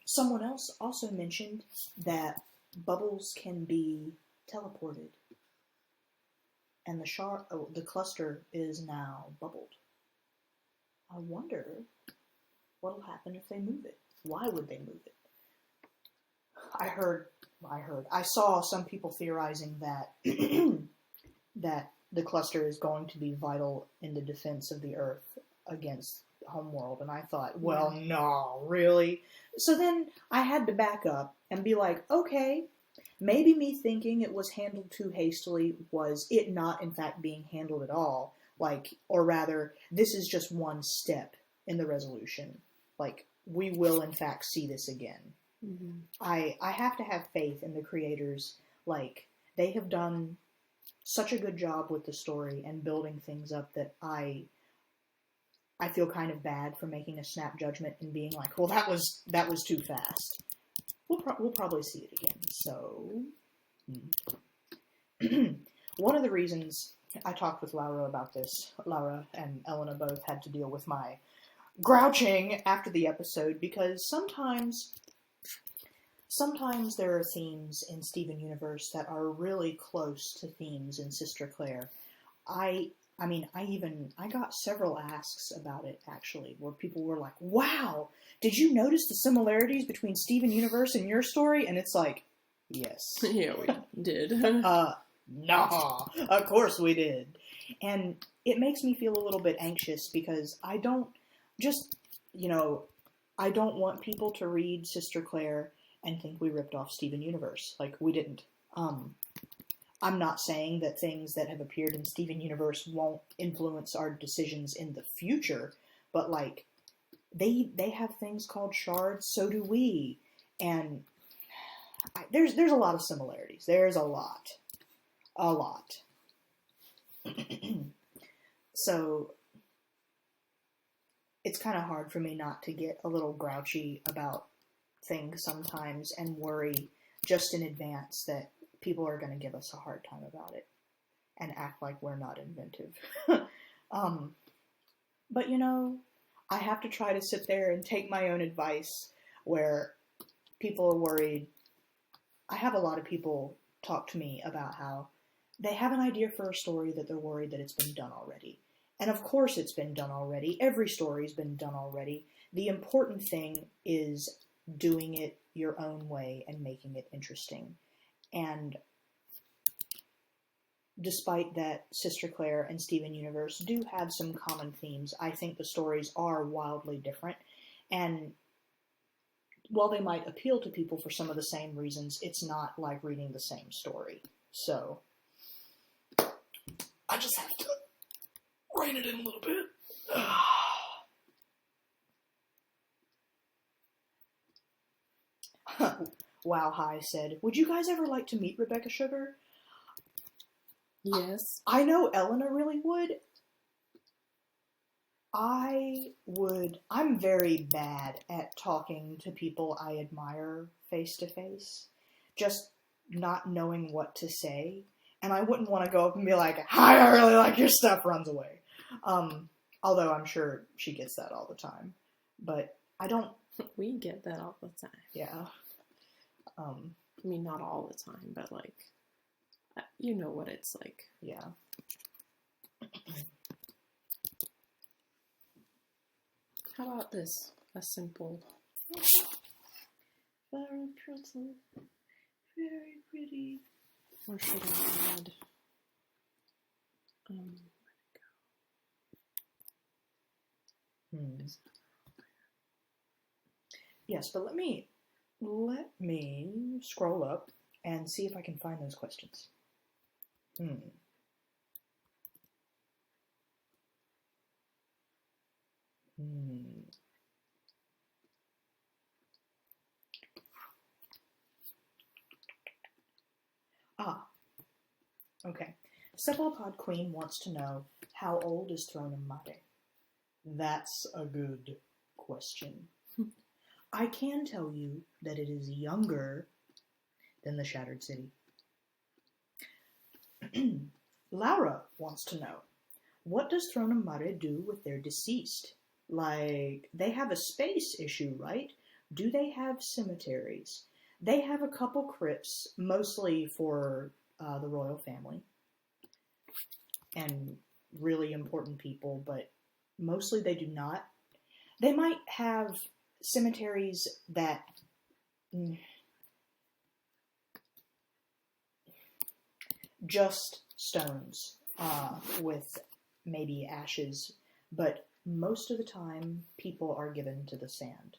Someone else also mentioned that bubbles can be teleported, and the cluster is now bubbled. I wonder what'll happen if they move it. Why would they move it? I saw some people theorizing that that the cluster is going to be vital in the defense of the Earth against Homeworld, and I thought, well, no, really? So then I had to back up and be like, okay, maybe me thinking it was handled too hastily was it not, in fact, being handled at all. Like, or rather, this is just one step in the resolution. Like, we will, in fact, see this again. Mm-hmm. I have to have faith in the creators. Like, they have done such a good job with the story and building things up that I feel kind of bad for making a snap judgment and being like, well, that was too fast. We'll probably see it again. So, one of the reasons I talked with Laura about this, Laura and Elena both had to deal with my grouching after the episode, because sometimes there are themes in Steven Universe that are really close to themes in Sister Claire. I I mean, I got several asks about it, actually, where people were like, wow, did you notice the similarities between Steven Universe and your story? And it's like, yes. Yeah, we did. Nah, of course we did. And it makes me feel a little bit anxious because I don't want people to read Sister Claire and think we ripped off Steven Universe. Like, we didn't. I'm not saying that things that have appeared in Steven Universe won't influence our decisions in the future, but, like, they have things called shards, so do we. And there's a lot of similarities. There's a lot. A lot. So, it's kind of hard for me not to get a little grouchy about things sometimes and worry just in advance that people are going to give us a hard time about it and act like we're not inventive. But, you know, I have to try to sit there and take my own advice where people are worried. I have a lot of people talk to me about how they have an idea for a story that they're worried that it's been done already. And of course it's been done already. Every story's been done already. The important thing is doing it your own way and making it interesting. And despite that Sister Claire and Steven Universe do have some common themes, I think the stories are wildly different. And while they might appeal to people for some of the same reasons, it's not like reading the same story. So, I just have to rein it in a little bit. Wow High said, would you guys ever like to meet Rebecca Sugar? Yes. I know Elena really would. I would. I'm very bad at talking to people I admire face to face. Just not knowing what to say. And I wouldn't want to go up and be like, hi, I really like your stuff, runs away. Although I'm sure she gets that all the time. But I don't... We get that all the time. Yeah. I mean, not all the time, but, like, you know what it's like. Yeah. How about this? A simple... Very pretty. Very pretty. Or should I add... where'd it go? Yes, but let me scroll up and see if I can find those questions. Okay. Cephalopod Queen wants to know, how old is Thronum Mare? That's a good question. I can tell you that it is younger than the Shattered City. Laura wants to know, what does Thronum Mare do with their deceased? Like, they have a space issue, right? Do they have cemeteries? They have a couple crypts, mostly for the royal family and really important people, but mostly they do not. They might have cemeteries that just stones with maybe ashes, but most of the time people are given to the sand,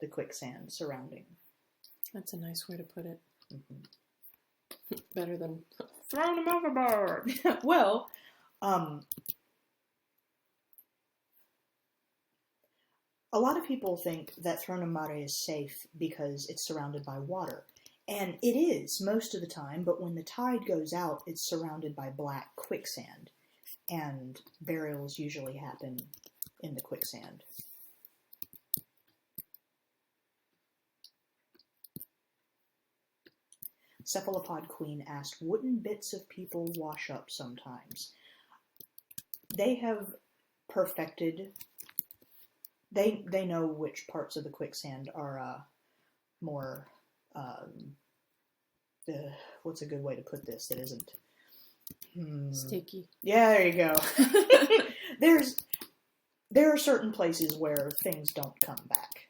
the quicksand surrounding. That's a nice way to put it. Better than throwing them overboard. Well, a lot of people think that Thronum Mare is safe because it's surrounded by water. And it is most of the time, but when the tide goes out, it's surrounded by black quicksand. And burials usually happen in the quicksand. Cephalopod Queen asked, wouldn't bits of people wash up sometimes? They have perfected... They know which parts of the quicksand are more... what's a good way to put this that isn't Sticky. Yeah, there you go. There are certain places where things don't come back.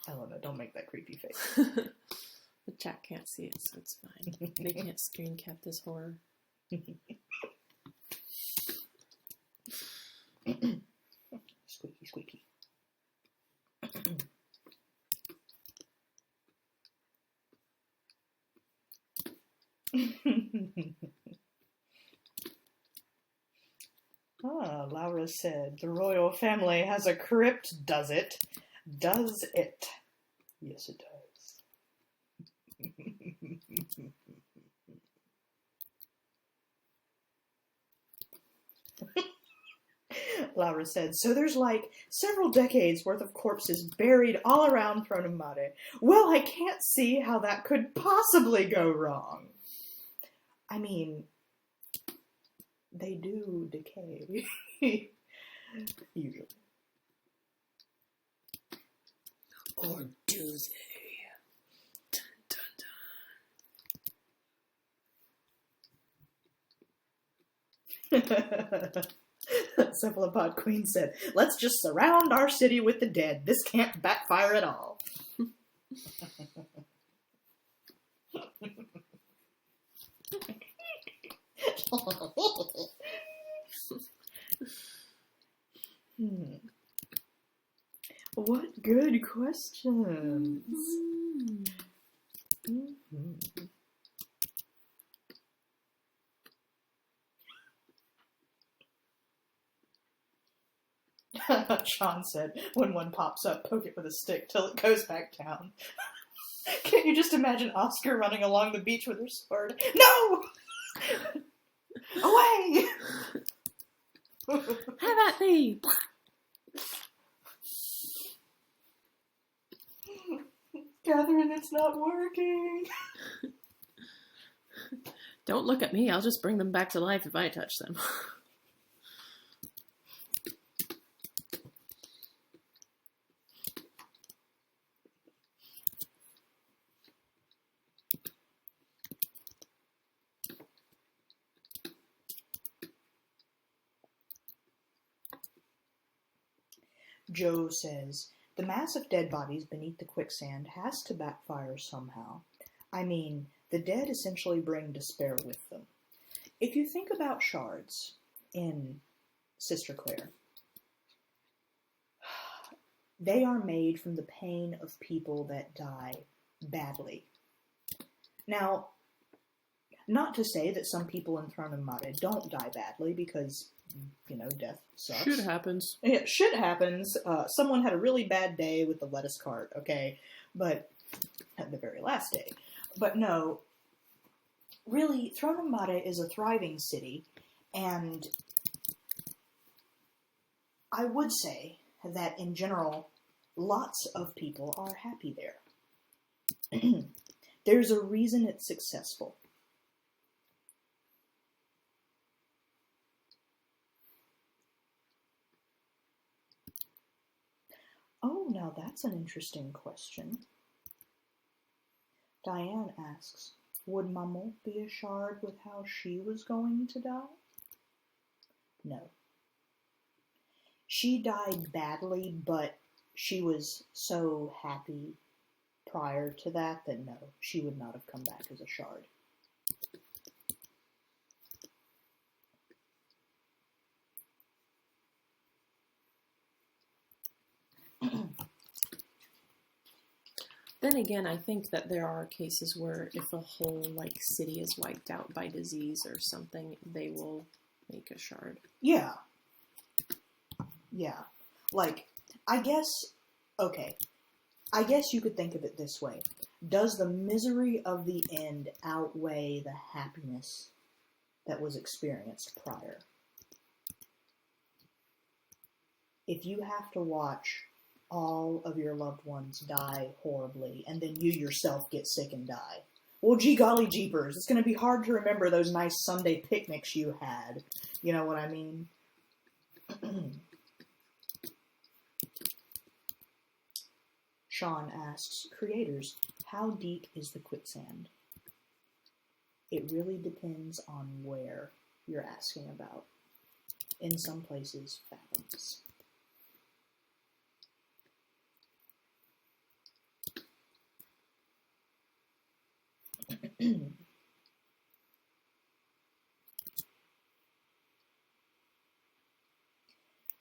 Elena, don't make that creepy face. The chat can't see it, so it's fine. They can't screen cap this horror. Squeaky, squeaky. Laura said, the royal family has a crypt, does it? Does it? Yes, it does. Laura said, so there's like several decades worth of corpses buried all around Throne. Well, I can't see how that could possibly go wrong. I mean, they do decay. Usually. Or do they? Dun, dun, dun. Cephalopod Queen said, let's just surround our city with the dead. This can't backfire at all. What good questions. Sean said, when one pops up, poke it with a stick till it goes back down. Can you just imagine Oscar running along the beach with her sword? No! Away! have at thee! Catherine, it's not working. Don't look at me, I'll just bring them back to life if I touch them. Joe says, the mass of dead bodies beneath the quicksand has to backfire somehow. I mean, the dead essentially bring despair with them. If you think about shards in Sister Claire, they are made from the pain of people that die badly. Now, not to say that some people in Throne of Mare don't die badly, because, you know, death sucks. Shit happens. Yeah, shit happens. Someone had a really bad day with the lettuce cart, okay? But, at the very last day. But no, really, Throne of Mare is a thriving city, and I would say that, in general, lots of people are happy there. There's a reason it's successful. Oh, now that's an interesting question. Diane asks, would Maman be a shard with how she was going to die? No. She died badly, but she was so happy prior to that that no, she would not have come back as a shard. Then again, I think that there are cases where if a whole, city is wiped out by disease or something, they will make a shard. Yeah. Yeah. I guess you could think of it this way. Does the misery of the end outweigh the happiness that was experienced prior? If you have to watch all of your loved ones die horribly, and then you yourself get sick and die. Well, gee golly jeepers, it's going to be hard to remember those nice Sunday picnics you had. You know what I mean? Sean asks, creators, how deep is the quicksand? It really depends on where you're asking about. In some places, fathoms. An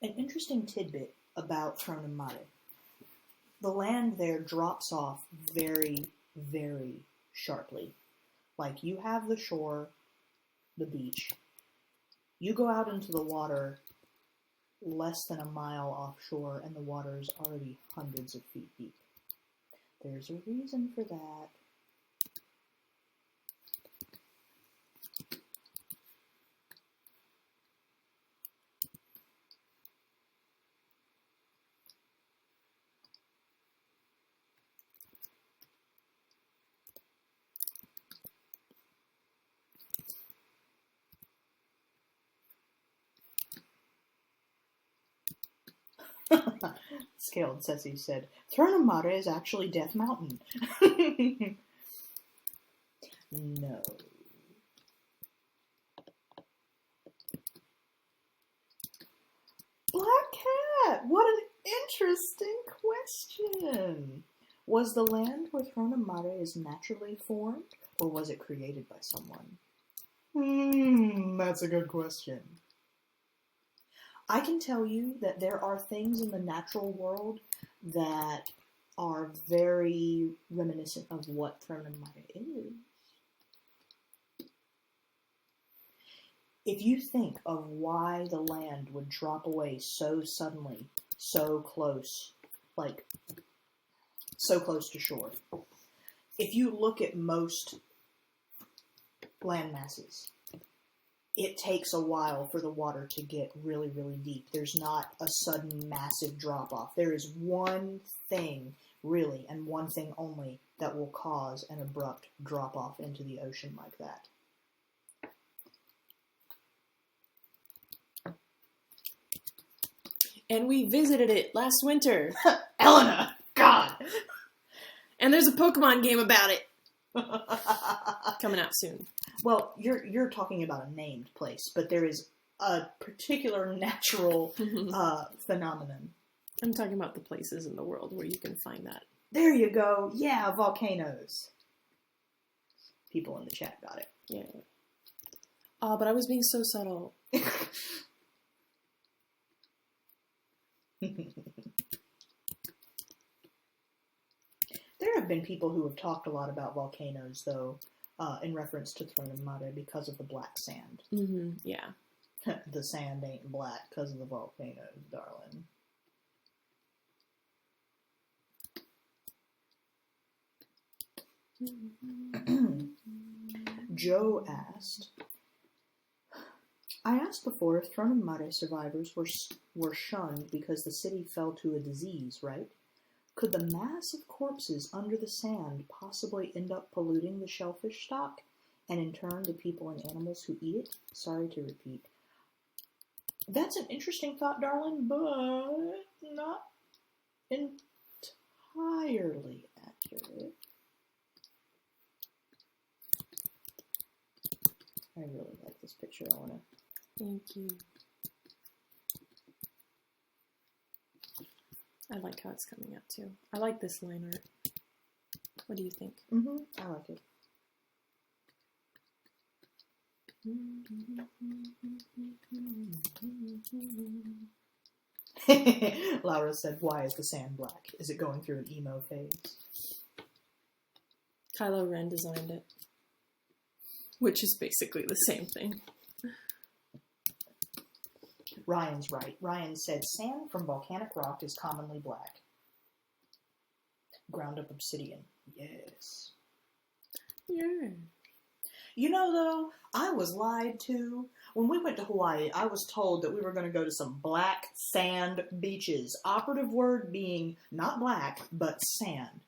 interesting tidbit about Throne and Mare. The land there drops off very, very sharply. Like, you have the shore, the beach. You go out into the water less than a mile offshore, and the water is already hundreds of feet deep. There's a reason for that. Scaled Ceci said, Throne of Mare is actually Death Mountain. No. Black Cat! What an interesting question! Was the land where Throne of Mare is naturally formed, or was it created by someone? That's a good question. I can tell you that there are things in the natural world that are very reminiscent of what Throne of Mare is. If you think of why the land would drop away so suddenly, so close, like, so close to shore. If you look at most land masses, it takes a while for the water to get really, really deep. There's not a sudden massive drop-off. There is one thing, really, and one thing only, that will cause an abrupt drop-off into the ocean like that. And we visited it last winter. Elena! God! And there's a Pokemon game about it. Coming out soon. Well, you're talking about a named place, but there is a particular natural phenomenon. I'm talking about the places in the world where you can find that. There you go. Yeah, volcanoes. People in the chat got it. Yeah. Oh, but I was being so subtle. There have been people who have talked a lot about volcanoes, though, in reference to Throne of Mare because of the black sand. Mm-hmm, yeah. The sand ain't black because of the volcanoes, darling. Joe asked, I asked before if Throne of Mare survivors were shunned because the city fell to a disease, right? Could the mass of corpses under the sand possibly end up polluting the shellfish stock, and in turn the people and animals who eat it? Sorry to repeat. That's an interesting thought, darling, but not entirely accurate. I really like this picture, Elena. Thank you. I like how it's coming out, too. I like this line art. What do you think? Mm-hmm. I like it. Laura said, why is the sand black? Is it going through an emo phase? Kylo Ren designed it. Which is basically the same thing. Ryan's right. Ryan said, sand from volcanic rock is commonly black. Ground up obsidian. Yes. Yeah. You know, though, I was lied to. When we went to Hawaii, I was told that we were going to go to some black sand beaches. Operative word being not black, but sand.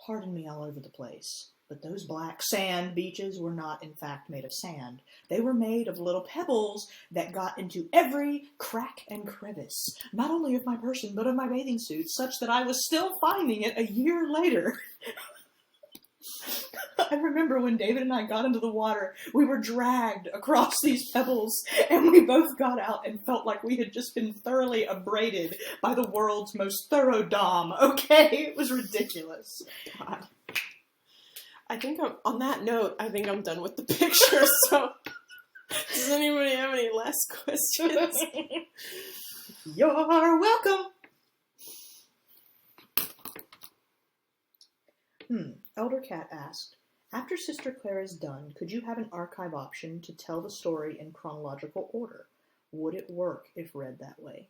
Pardon me all over the place, But those black sand beaches were not, in fact, made of sand. They were made of little pebbles that got into every crack and crevice, not only of my person, but of my bathing suit, such that I was still finding it a year later. I remember when David and I got into the water, we were dragged across these pebbles, and we both got out and felt like we had just been thoroughly abraded by the world's most thorough dom, okay? It was ridiculous. God. I think on that note, I think I'm done with the picture, so does anybody have any last questions? You're welcome! Elder Cat asked, after Sister Claire is done, could you have an archive option to tell the story in chronological order? Would it work if read that way?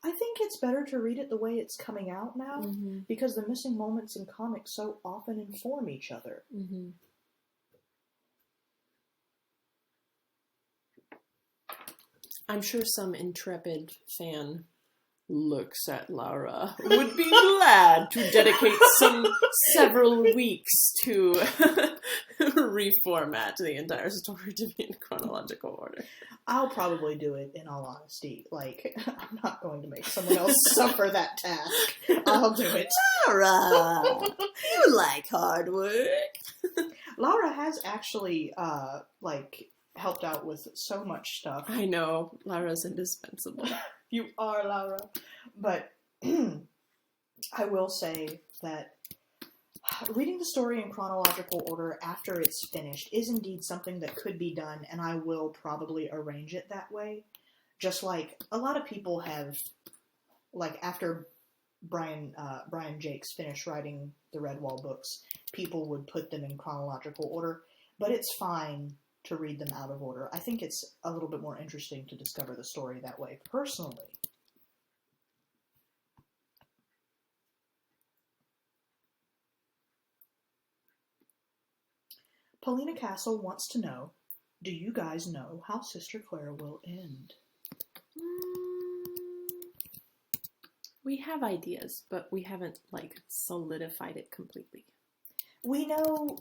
I think it's better to read it the way it's coming out now, because the missing moments in comics so often inform each other. I'm sure some intrepid fan looks at Laura would be glad to dedicate several weeks to reformat the entire story to be in chronological order. I'll probably do it, in all honesty. Like, I'm not going to make someone else suffer that task. I'll do it. Laura, you like hard work. Laura has actually, helped out with so much stuff. I know. Laura's indispensable. You are, Laura. But I will say that reading the story in chronological order after it's finished is indeed something that could be done, and I will probably arrange it that way. Just like a lot of people have, like after Brian Jakes finished writing the Redwall books, people would put them in chronological order, but it's fine to read them out of order. I think it's a little bit more interesting to discover the story that way, personally. Paulina Castle wants to know, do you guys know how Sister Claire will end? We have ideas, but we haven't, solidified it completely. We know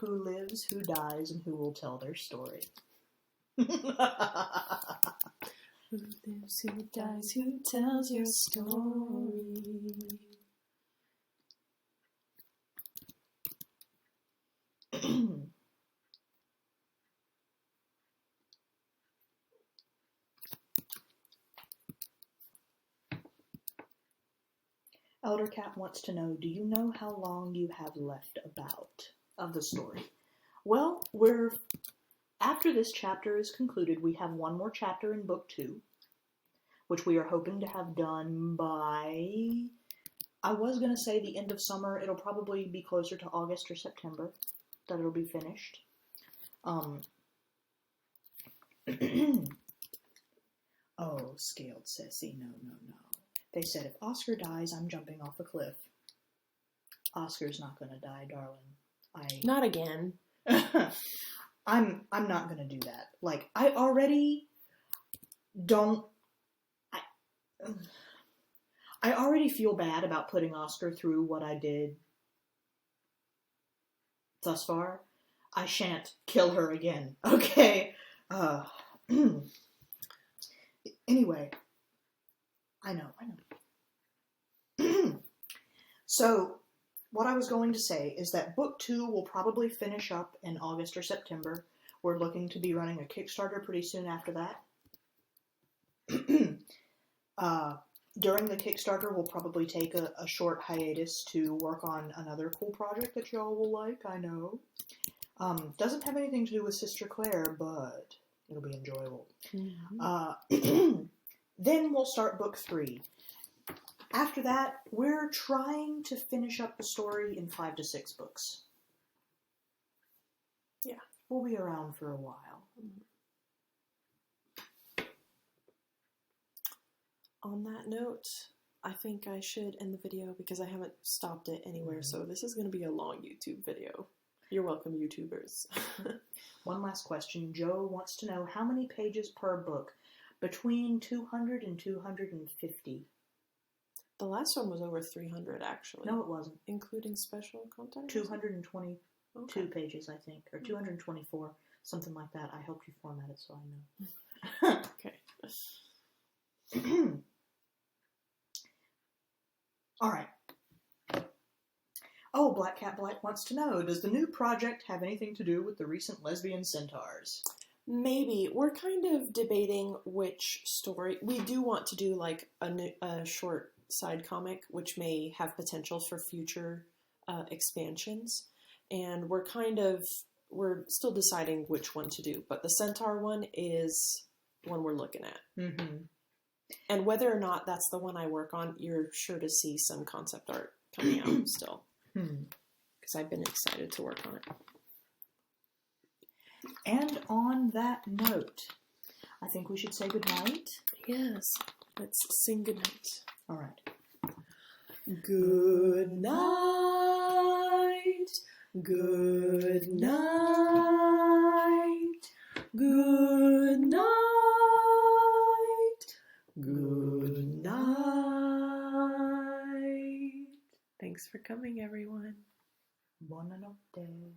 who lives, who dies, and who will tell their story. Who lives, who dies, who tells your story? Elder Cat wants to know, do you know how long you have left about of the story? Well, after this chapter is concluded, we have one more chapter in book 2, which we are hoping to have done by, I was going to say the end of summer. It'll probably be closer to August or September that it'll be finished. Oh, Scaled Sissy, no. They said, if Oscar dies, I'm jumping off a cliff. Oscar's not gonna die, darling. Not again. I'm not gonna do that. Like, I already don't... I already feel bad about putting Oscar through what I did thus far. I shan't kill her again, okay? Anyway... I know. So, what I was going to say is that book 2 will probably finish up in August or September. We're looking to be running a Kickstarter pretty soon after that. During the Kickstarter, we'll probably take a short hiatus to work on another cool project that y'all will like, I know. Doesn't have anything to do with Sister Claire, but it'll be enjoyable. Then we'll start book 3. After that, we're trying to finish up the story in 5 to 6 books. Yeah, we'll be around for a while. On that note, I think I should end the video because I haven't stopped it anywhere, so this is going to be a long YouTube video. You're welcome, YouTubers. One last question. Joe wants to know how many pages per book? Between 200 and 250. The last one was over 300, actually. No, it wasn't. Including special content? 222 pages, I think, or 224, something like that. I helped you format it, so I know. Okay. All right. Oh, Black Cat Black wants to know, does the new project have anything to do with the recent lesbian centaurs? Maybe. We're kind of debating which story. We do want to do like a short side comic, which may have potential for future expansions. And we're still deciding which one to do. But the centaur one is one we're looking at. Mm-hmm. And whether or not that's the one I work on, you're sure to see some concept art coming out still. Because I've been excited to work on it. And on that note, I think we should say goodnight. Yes. Let's sing goodnight. All right. Good night. Good night. Good night. Good night. Thanks for coming, everyone. Buonanotte.